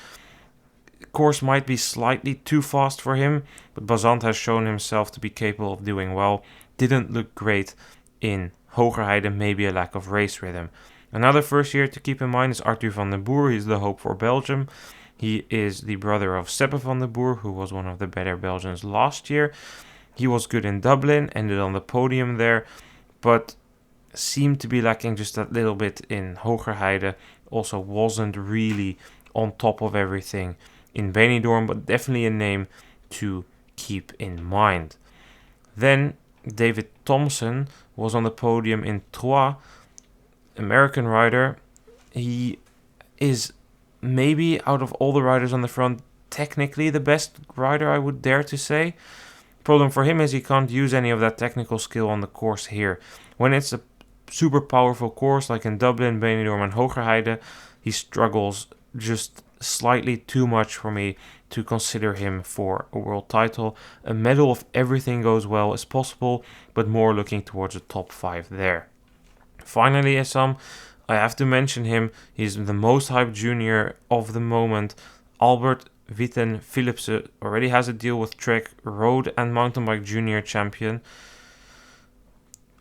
Course might be slightly too fast for him, but Bazant has shown himself to be capable of doing well. Didn't look great in Hogerheide, maybe a lack of race rhythm. Another first year to keep in mind is Arthur van den Boer. He's the hope for Belgium. He is the brother of Seppe van den Boer, who was one of the better Belgians last year. He was good in Dublin, ended on the podium there, but seemed to be lacking just that little bit in Hogerheide. Also wasn't really on top of everything in Benidorm, but definitely a name to keep in mind. Then David Thompson was on the podium in Troyes, American rider. He is maybe out of all the riders on the front, technically the best rider, I would dare to say. Problem for him is he can't use any of that technical skill on the course here. When it's a super powerful course like in Dublin, Benidorm and Hogerheide, he struggles just slightly too much for me to consider him for a world title. A medal if everything goes well is possible, but more looking towards the top 5 there. Finally, Issam, I have to mention him. He's the most hyped junior of the moment. Albert Witten Philipsen already has a deal with Trek, road and mountain bike junior champion.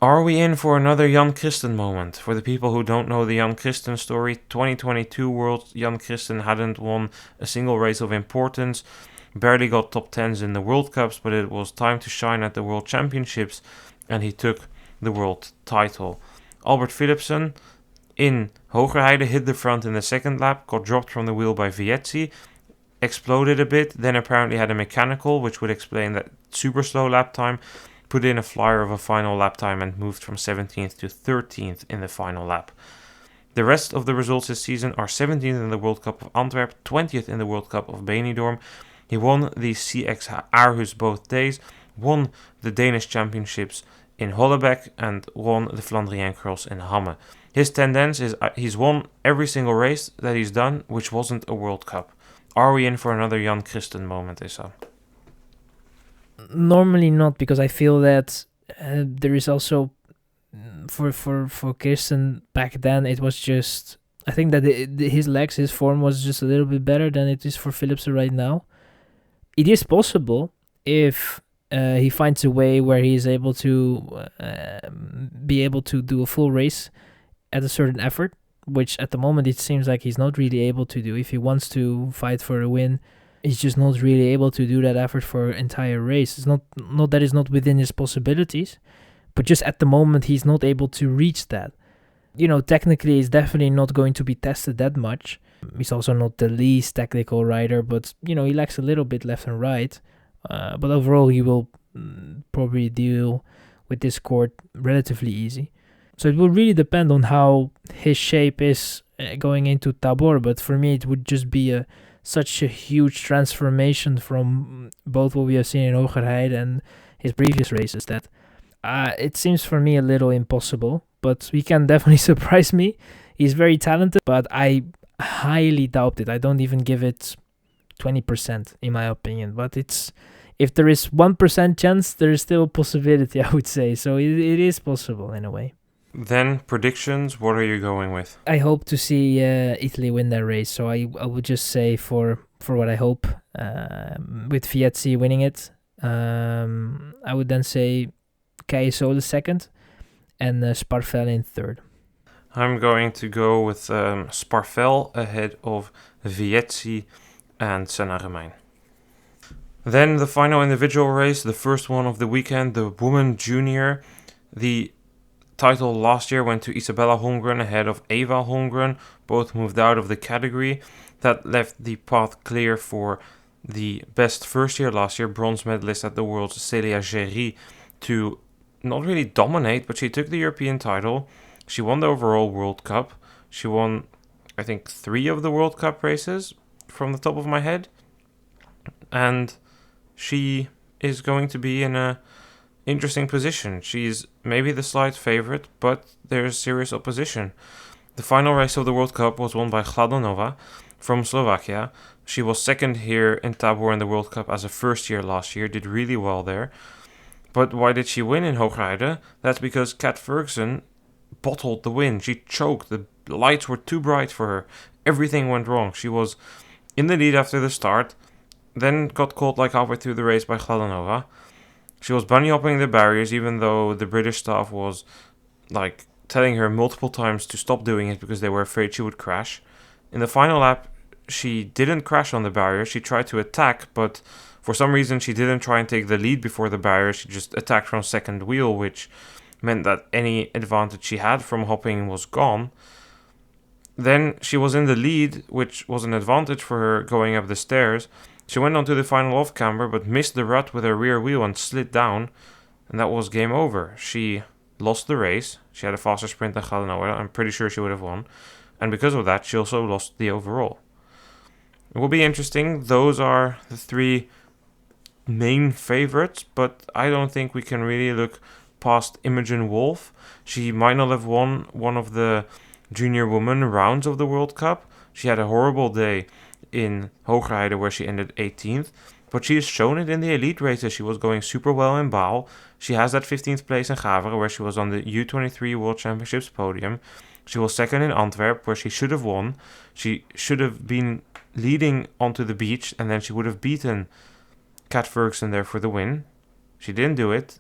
Are we in for another Jan Christen moment? For the people who don't know the Jan Christen story, 2022 World Jan Christen hadn't won a single race of importance. barely got top 10s in the World Cups, but it was time to shine at the World Championships, and he took the world title. Albert Philipsen in Hogerheide hit the front in the second lap, got dropped from the wheel by Vietzi, exploded a bit, then apparently had a mechanical, which would explain that super slow lap time, put in a flyer of a final lap time and moved from 17th to 13th in the final lap. The rest of the results this season are 17th in the World Cup of Antwerp, 20th in the World Cup of Benidorm. He won the CX Aarhus both days, won the Danish Championships in Hollebeck, and won the Flandrien Cross in Hamme. His tendency is he's won every single race that he's done, which wasn't a World Cup. Are we in for another Jan Christen moment, Issam? Normally not, because I feel that there is also for Kirsten back then, it was just, I think that his legs, his form was just a little bit better than it is for Philipsen right now. It is possible if he finds a way where he is able to be able to do a full race at a certain effort, which at the moment it seems like he's not really able to do. If he wants to fight for a win, he's just not really able to do that effort for an entire race. It's not that it's not within his possibilities, but just at the moment he's not able to reach that. Technically he's definitely not going to be tested that much. He's also not the least technical rider, but he lacks a little bit left and right. But overall he will probably deal with this court relatively easy. So it will really depend on how his shape is going into Tabor. But for me, it would just be such a huge transformation from both what we have seen in Hogerheide and his previous races that it seems for me a little impossible. But he can definitely surprise me. He's very talented, but I highly doubt it. I don't even give it 20% in my opinion. But if there is 1% chance, there is still a possibility, I would say. So it is possible in a way. Then predictions, what are you going with? I hope to see Italy win that race. So I would just say for what I hope, with Vietzi winning it, I would then say KSO the second and Sparvel in third. I'm going to go with Sparvel ahead of Vietzi and Senna-Romein. Then the final individual race, the first one of the weekend, the woman junior. The title last year went to Isabella Holmgren ahead of Eva Holmgren. Both moved out of the category. That left the path clear for the best first year last year, bronze medalist at the Worlds, Celia Géry, to not really dominate, but she took the European title. She won the overall World Cup. She won, I think, 3 of the World Cup races from the top of my head. And she is going to be in a interesting position. She's maybe the slight favorite, but there's serious opposition. The final race of the World Cup was won by Gladonova from Slovakia. She was second here in Tabor in the World Cup as a first year last year, did really well there. But why did she win in Hogerheide? That's because Kat Ferguson bottled the win. She choked. The lights were too bright for her. Everything went wrong. She was in the lead after the start, then got caught like halfway through the race by Gladonova. She was bunny hopping the barriers, even though the British staff was like telling her multiple times to stop doing it because they were afraid she would crash. In the final lap, she didn't crash on the barrier. She tried to attack, but for some reason she didn't try and take the lead before the barrier. She just attacked from second wheel, which meant that any advantage she had from hopping was gone. Then she was in the lead, which was an advantage for her going up the stairs. She went onto the final off-camber, but missed the rut with her rear wheel and slid down, and that was game over. She lost the race. She had a faster sprint than Gladonova. I'm pretty sure she would have won. And because of that, she also lost the overall. It will be interesting. Those are the 3 main favorites, but I don't think we can really look past Imogen Wolf. She might not have won one of the junior women rounds of the World Cup. She had a horrible day in Hogerheide where she ended 18th, but she has shown it in the elite races. She was going super well in Baal. She has that 15th place in Gavere where she was on the U23 World Championships podium. She was second in Antwerp where she should have won. She should have been leading onto the beach and then she would have beaten Kat Ferguson there for the win. She didn't do it.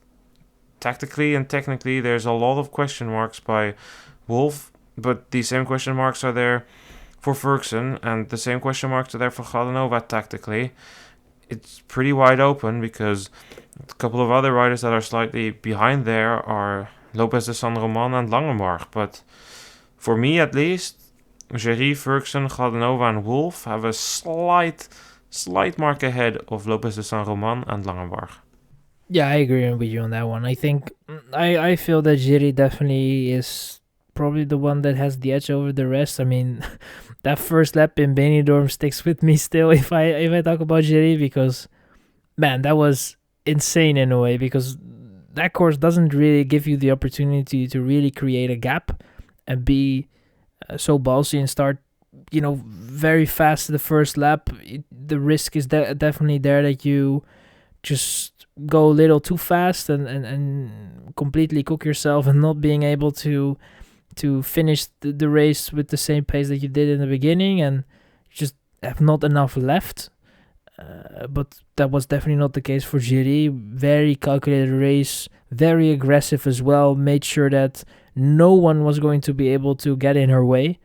Tactically and technically there's a lot of question marks by Wolf, but the same question marks are there for Ferguson, and the same question marks are there for Gladonova tactically. it's pretty wide open because a couple of other riders that are slightly behind there are Lopez de San Roman and Langemark. But for me at least, Géry, Ferguson, Gladenova and Wolf have a slight mark ahead of Lopez de San Roman and Langemark. Yeah, I agree with you on that one. I think I feel that Jiri definitely is probably the one that has the edge over the rest. I mean, that first lap in Benidorm sticks with me still if I talk about Jiri, because man, that was insane in a way, because that course doesn't really give you the opportunity to really create a gap and be so ballsy and start, very fast the first lap. The risk is definitely there that you just go a little too fast and completely cook yourself and not being able to finish the race with the same pace that you did in the beginning, and just have not enough left. But that was definitely not the case for Géry. Very calculated race, very aggressive as well, made sure that no one was going to be able to get in her way.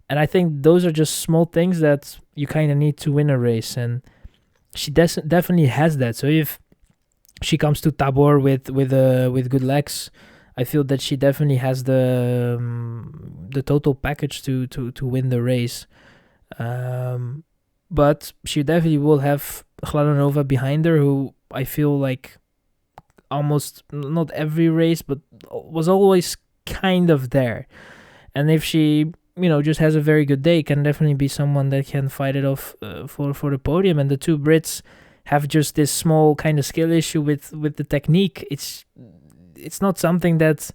And I think those are just small things that you kind of need to win a race, and she definitely has that. So if she comes to Tabor with good legs, I feel that she definitely has the total package to win the race. But she definitely will have Gladenova behind her, who I feel like almost not every race, but was always kind of there. And if she, just has a very good day, can definitely be someone that can fight it off for the podium. And the two Brits have just this small kind of skill issue with the technique. It's not something that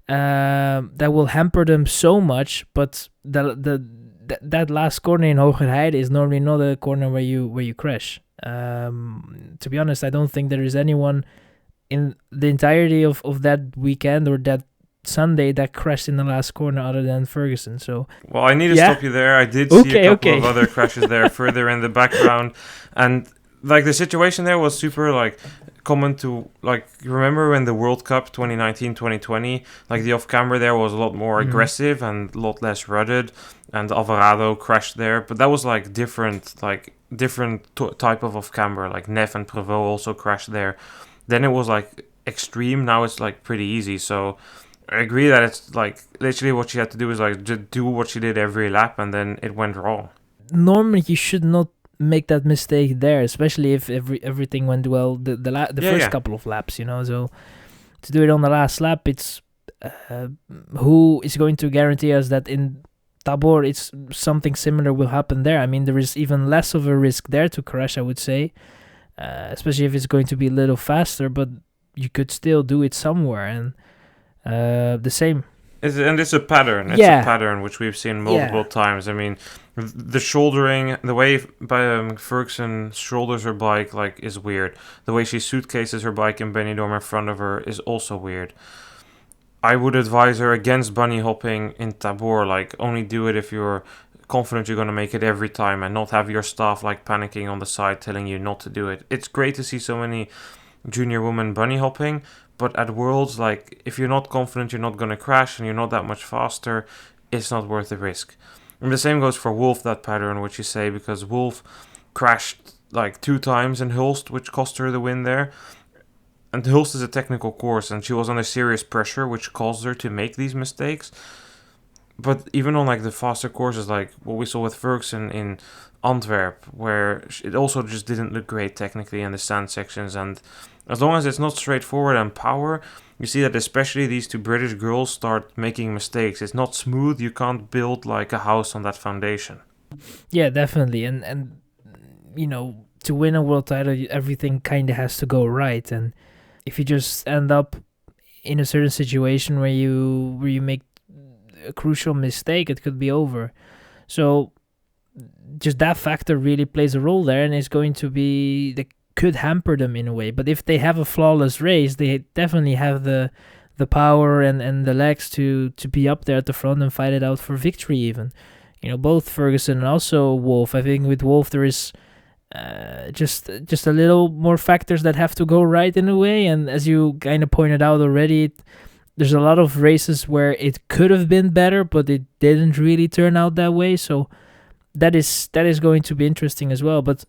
will hamper them so much, but that last corner in Hogerheide is normally not a corner where you crash. To be honest, I don't think there is anyone in the entirety of that weekend or that Sunday that crashed in the last corner other than Ferguson. So well, I need to stop you there. I did see a couple of other crashes there further in the background, and like the situation there was super like common to, like, you remember when the World Cup 2019-2020, like the off camber there was a lot more aggressive and a lot less rutted, and Alvarado crashed there, but that was like different type of off camber. Like Neff and Prevot also crashed there. Then it was like extreme. Now it's like pretty easy. So I agree that it's like literally what she had to do is like just do what she did every lap, and then it went wrong. Normally you should not make that mistake there, especially if everything went well the first couple of laps, So to do it on the last lap, it's who is going to guarantee us that in Tabor it's something similar will happen there? I mean, there is even less of a risk there to crash, I would say, especially if it's going to be a little faster, but you could still do it somewhere. And the same. It's a pattern. It's a pattern which we've seen multiple times. I mean, the shouldering, the way Ferguson shoulders her bike is weird. The way she suitcases her bike in Benidorm in front of her is also weird. I would advise her against bunny hopping in Tabor. Only do it if you're confident you're going to make it every time, and not have your staff panicking on the side telling you not to do it. It's great to see so many junior women bunny hopping, but at Worlds, if you're not confident you're not going to crash and you're not that much faster, it's not worth the risk. And the same goes for Wolf, that pattern, which you say, because Wolf crashed 2 times in Hulst, which cost her the win there. And Hulst is a technical course, and she was under serious pressure, which caused her to make these mistakes. But even on the faster courses, like what we saw with Ferguson in Antwerp, where it also just didn't look great technically in the sand sections. And as long as it's not straightforward and power, you see that especially these 2 British girls start making mistakes. It's not smooth. You can't build a house on that foundation. Yeah, definitely. And to win a world title, everything kind of has to go right. And if you just end up in a certain situation where you make a crucial mistake, it could be over. So just that factor really plays a role there, and it's going to be that could hamper them in a way. But if they have a flawless race, they definitely have the power and the legs to be up there at the front and fight it out for victory even. Both Ferguson and also Wolf. I think with Wolf there is just a little more factors that have to go right in a way, and as you kind of pointed out already, there's a lot of races where it could have been better, but it didn't really turn out that way. So that is going to be interesting as well. But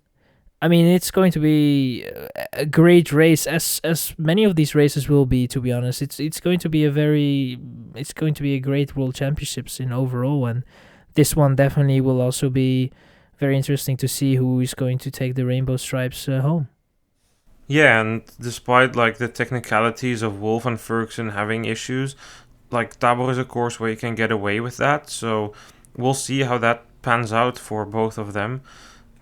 I mean, it's going to be a great race, as many of these races will be. To be honest, it's going to be it's going to be a great World Championships in overall, and this one definitely will also be very interesting to see who is going to take the rainbow stripes home. Yeah, and despite like the technicalities of Wolf and Ferguson having issues, like Tabor is a course where you can get away with that. So we'll see how that pans out for both of them.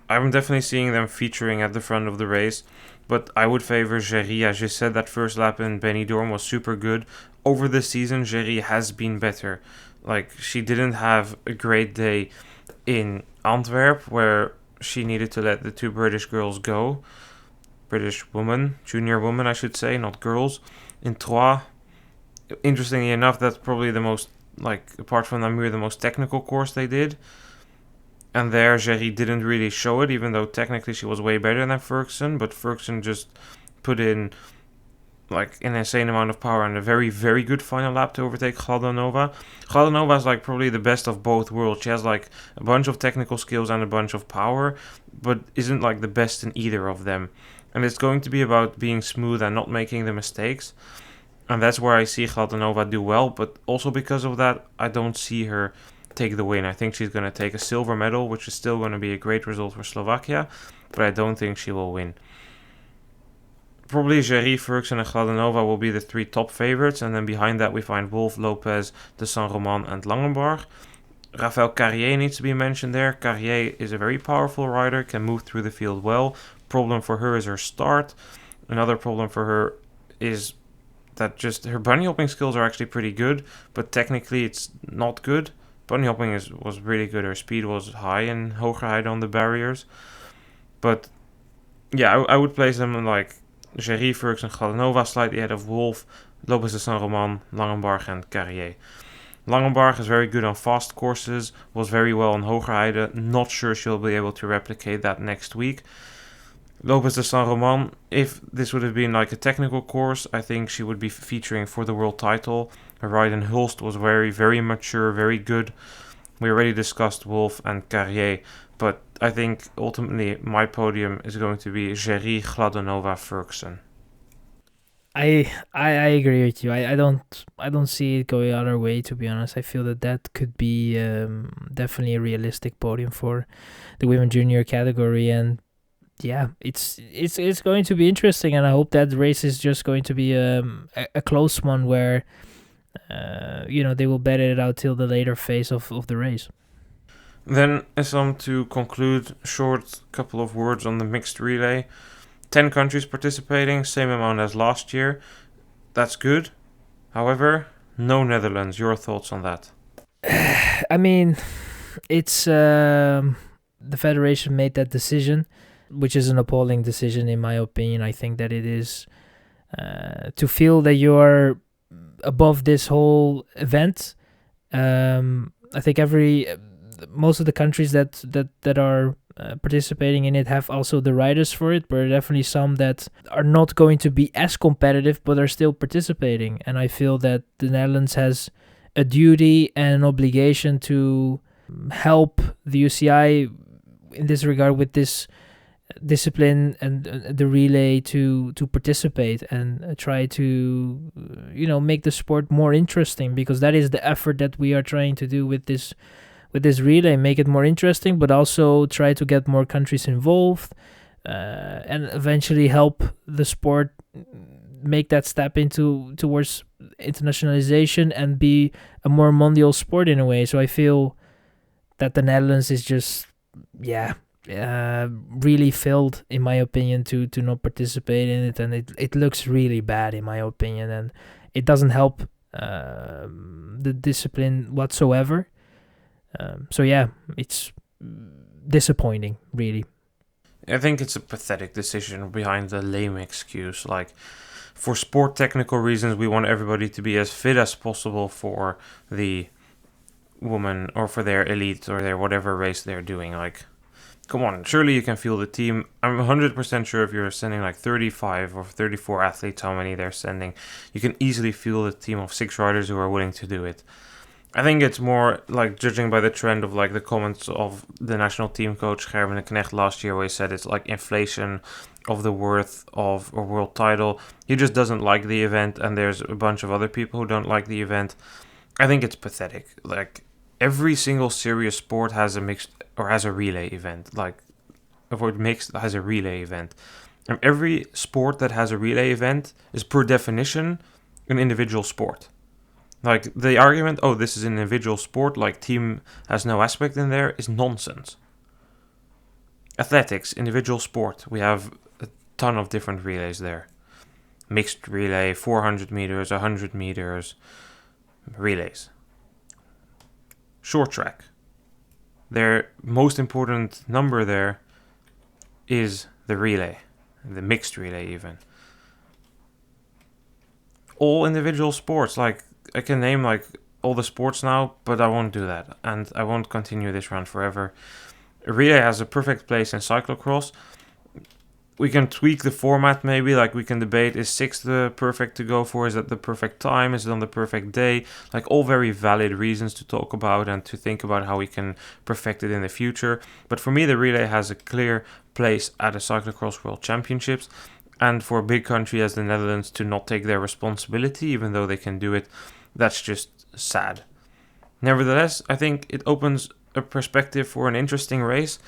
I'm definitely seeing them featuring at the front of the race, but I would favor Géry. As you said, that first lap in Benidorm was super good. Over the season, Géry has been better. Like, she didn't have a great day in Antwerp, where she needed to let the two British girls go. British women, junior women, I should say, not girls. In Troyes, interestingly enough, that's probably the most, like, apart from Namur, the most technical course they did. And there, Géry didn't really show it, even though technically she was way better than Ferguson. But Ferguson just put in like an insane amount of power and a very, very good final lap to overtake Gladonova. Gladonova is like probably the best of both worlds. She has like a bunch of technical skills and a bunch of power, but isn't like the best in either of them. And it's going to be about being smooth and not making the mistakes. And that's where I see Gladonova do well, but also because of that, I don't see her take the win. I think she's going to take a silver medal, which is still going to be a great result for Slovakia, but I don't think she will win. Probably Géry, Ferguson and Gladonova will be the three top favorites, and then behind that we find Wolf, Lopez, de Saint-Roman and Langenbarg. Raphael Carrier needs to be mentioned there. Carrier is a very powerful rider, can move through the field well. Problem for her is her start. Another problem for her is that just her bunny hopping skills are actually pretty good, but technically it's not good. Bunny hopping was really good. Her speed was high in Hogerheide on the barriers. But yeah, I would place them in like Géry, Ferguson, Gladonova slightly ahead of Wolf, Lopez de Saint-Roman, Langenbarg and Carrier. Langenbarg is very good on fast courses, was very well on Hogerheide. Not sure she'll be able to replicate that next week. Lopez de Saint-Roman, if this would have been like a technical course, I think she would be featuring for the world title. Her ride in Hulst was very, very mature, very good. We already discussed Wolf and Carrier, but I think ultimately my podium is going to be Géry, Gladonova, Ferguson. I agree with you. I don't see it going other way, to be honest. I feel that could be definitely a realistic podium for the women junior category, and yeah, it's going to be interesting, and I hope that race is just going to be a close one where they will bet it out till the later phase of the race. Then, Issam, to conclude, short couple of words on the mixed relay. 10 countries participating, same amount as last year. That's good. However, no Netherlands. Your thoughts on that? I mean, it's the federation made that decision, which is an appalling decision in my opinion. I think that it is to feel that you're above this whole event. I think most of the countries that are participating in it have also the riders for it, but there are definitely some that are not going to be as competitive but are still participating, and I feel that the Netherlands has a duty and an obligation to help the UCI in this regard with this discipline and the relay to participate and try to make the sport more interesting, because that is the effort that we are trying to do with this relay, make it more interesting, but also try to get more countries involved and eventually help the sport make that step towards internationalization and be a more mondial sport in a way. So I feel that the Netherlands is just really failed, in my opinion, to not participate in it, and it looks really bad in my opinion, and it doesn't help the discipline whatsoever. So yeah, it's disappointing, really. I think it's a pathetic decision behind the lame excuse. Like, for sport technical reasons, we want everybody to be as fit as possible for the woman or for their elite or their whatever race they're doing. Like, come on, surely you can feel the team. I'm 100% sure if you're sending like 35 or 34 athletes, how many they're sending, you can easily feel the team of 6 riders who are willing to do it. I think it's more like judging by the trend of like the comments of the national team coach Gerben Knecht last year, where he said it's like inflation of the worth of a world title. He just doesn't like the event, and there's a bunch of other people who don't like the event. I think it's pathetic. Like every single serious sport has a mixed or has a relay event. Like avoid mixed has a relay event. And every sport that has a relay event is per definition an individual sport. Like the argument, oh, this is an individual sport, like team has no aspect in there, is nonsense. Athletics, individual sport. We have a ton of different relays there. Mixed relay, 400 meters, 100 meters, relays. Short track. Their most important number there is the relay, the mixed relay even. All individual sports, like I can name like all the sports now, but I won't do that, and I won't continue this round forever. Relay has a perfect place in cyclocross. We can tweak the format maybe, like we can debate, is 6 the perfect to go for? Is that the perfect time? Is it on the perfect day? Like all very valid reasons to talk about and to think about how we can perfect it in the future. But for me, the relay has a clear place at the Cyclocross World Championships. And for a big country as the Netherlands to not take their responsibility, even though they can do it, that's just sad. Nevertheless, I think it opens a perspective for an interesting race.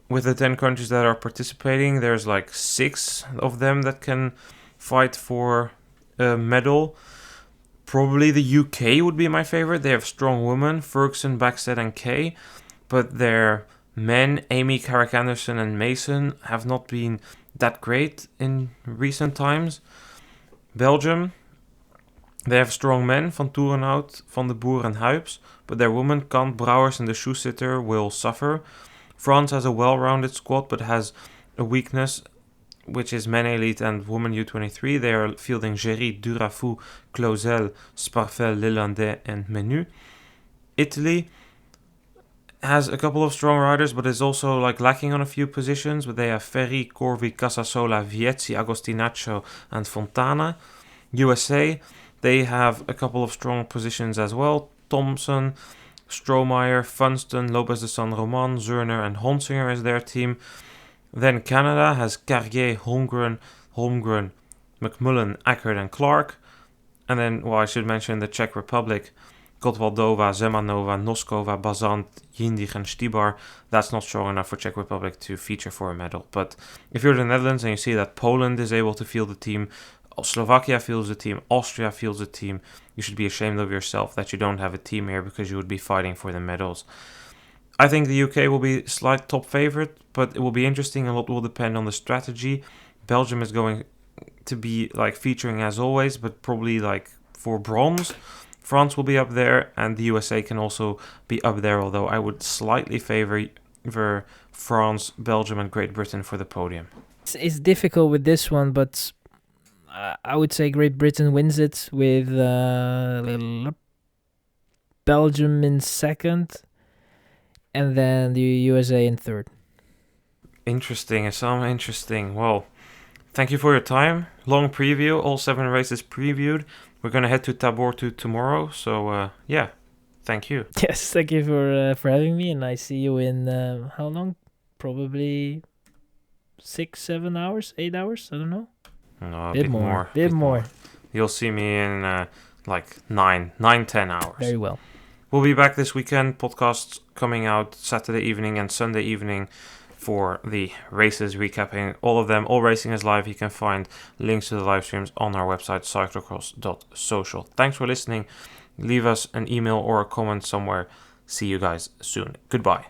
With the 10 countries that are participating, there's like 6 of them that can fight for a medal. Probably the UK would be my favorite. They have strong women, Ferguson, Backstead and Kay. But their men, Amy, Carrick Anderson and Mason, have not been that great in recent times. Belgium, they have strong men, Van Toerenhout, Van de Boer and Huips, but their women, Kant, Brouwers and the Shoesitter, will suffer. France has a well-rounded squad, but has a weakness, which is men elite and women U23. They are fielding Géry, Durafou, Clausel, Sparvel, Lillandais and Menu. Italy has a couple of strong riders, but is also like lacking on a few positions. But they have Ferri, Corvi, Casasola, Viezzi, Agostinaccio and Fontana. USA, they have a couple of strong positions as well. Thompson, Strohmeyer, Funston, Lopez de San Roman, Zerner and Honsinger is their team. Then Canada has Carrier, Holmgren, McMullen, Ackert and Clark. And then, well, I should mention the Czech Republic, Gottwaldova, Zemanova, Noskova, Bazant, Jindig and Stibar. That's not strong enough for Czech Republic to feature for a medal. But if you're the Netherlands and you see that Poland is able to field the team, Slovakia fields a team, Austria fields a team, you should be ashamed of yourself that you don't have a team here because you would be fighting for the medals. I think the UK will be slight top favorite, but it will be interesting. A lot will depend on the strategy. Belgium is going to be like featuring as always, but probably like for bronze. France will be up there, and the USA can also be up there, although I would slightly favor France, Belgium and Great Britain for the podium. It's difficult with this one, but I would say Great Britain wins it with Belgium in second and then the USA in third. Interesting, Issam, interesting. Well, thank you for your time. Long preview, all 7 races previewed. We're going to head to Tabor tomorrow, so yeah, thank you. Yes, thank you for having me, and I see you in how long? Probably 6, 7 hours, 8 hours, I don't know. No, a bit more. You'll see me in like 9-10 hours. Very well. We'll be back this weekend. Podcasts coming out Saturday evening and Sunday evening for the races, recapping all of them. All racing is live. You can find links to the live streams on our website, cyclocross.social. Thanks for listening. Leave us an email or a comment somewhere. See you guys soon. Goodbye.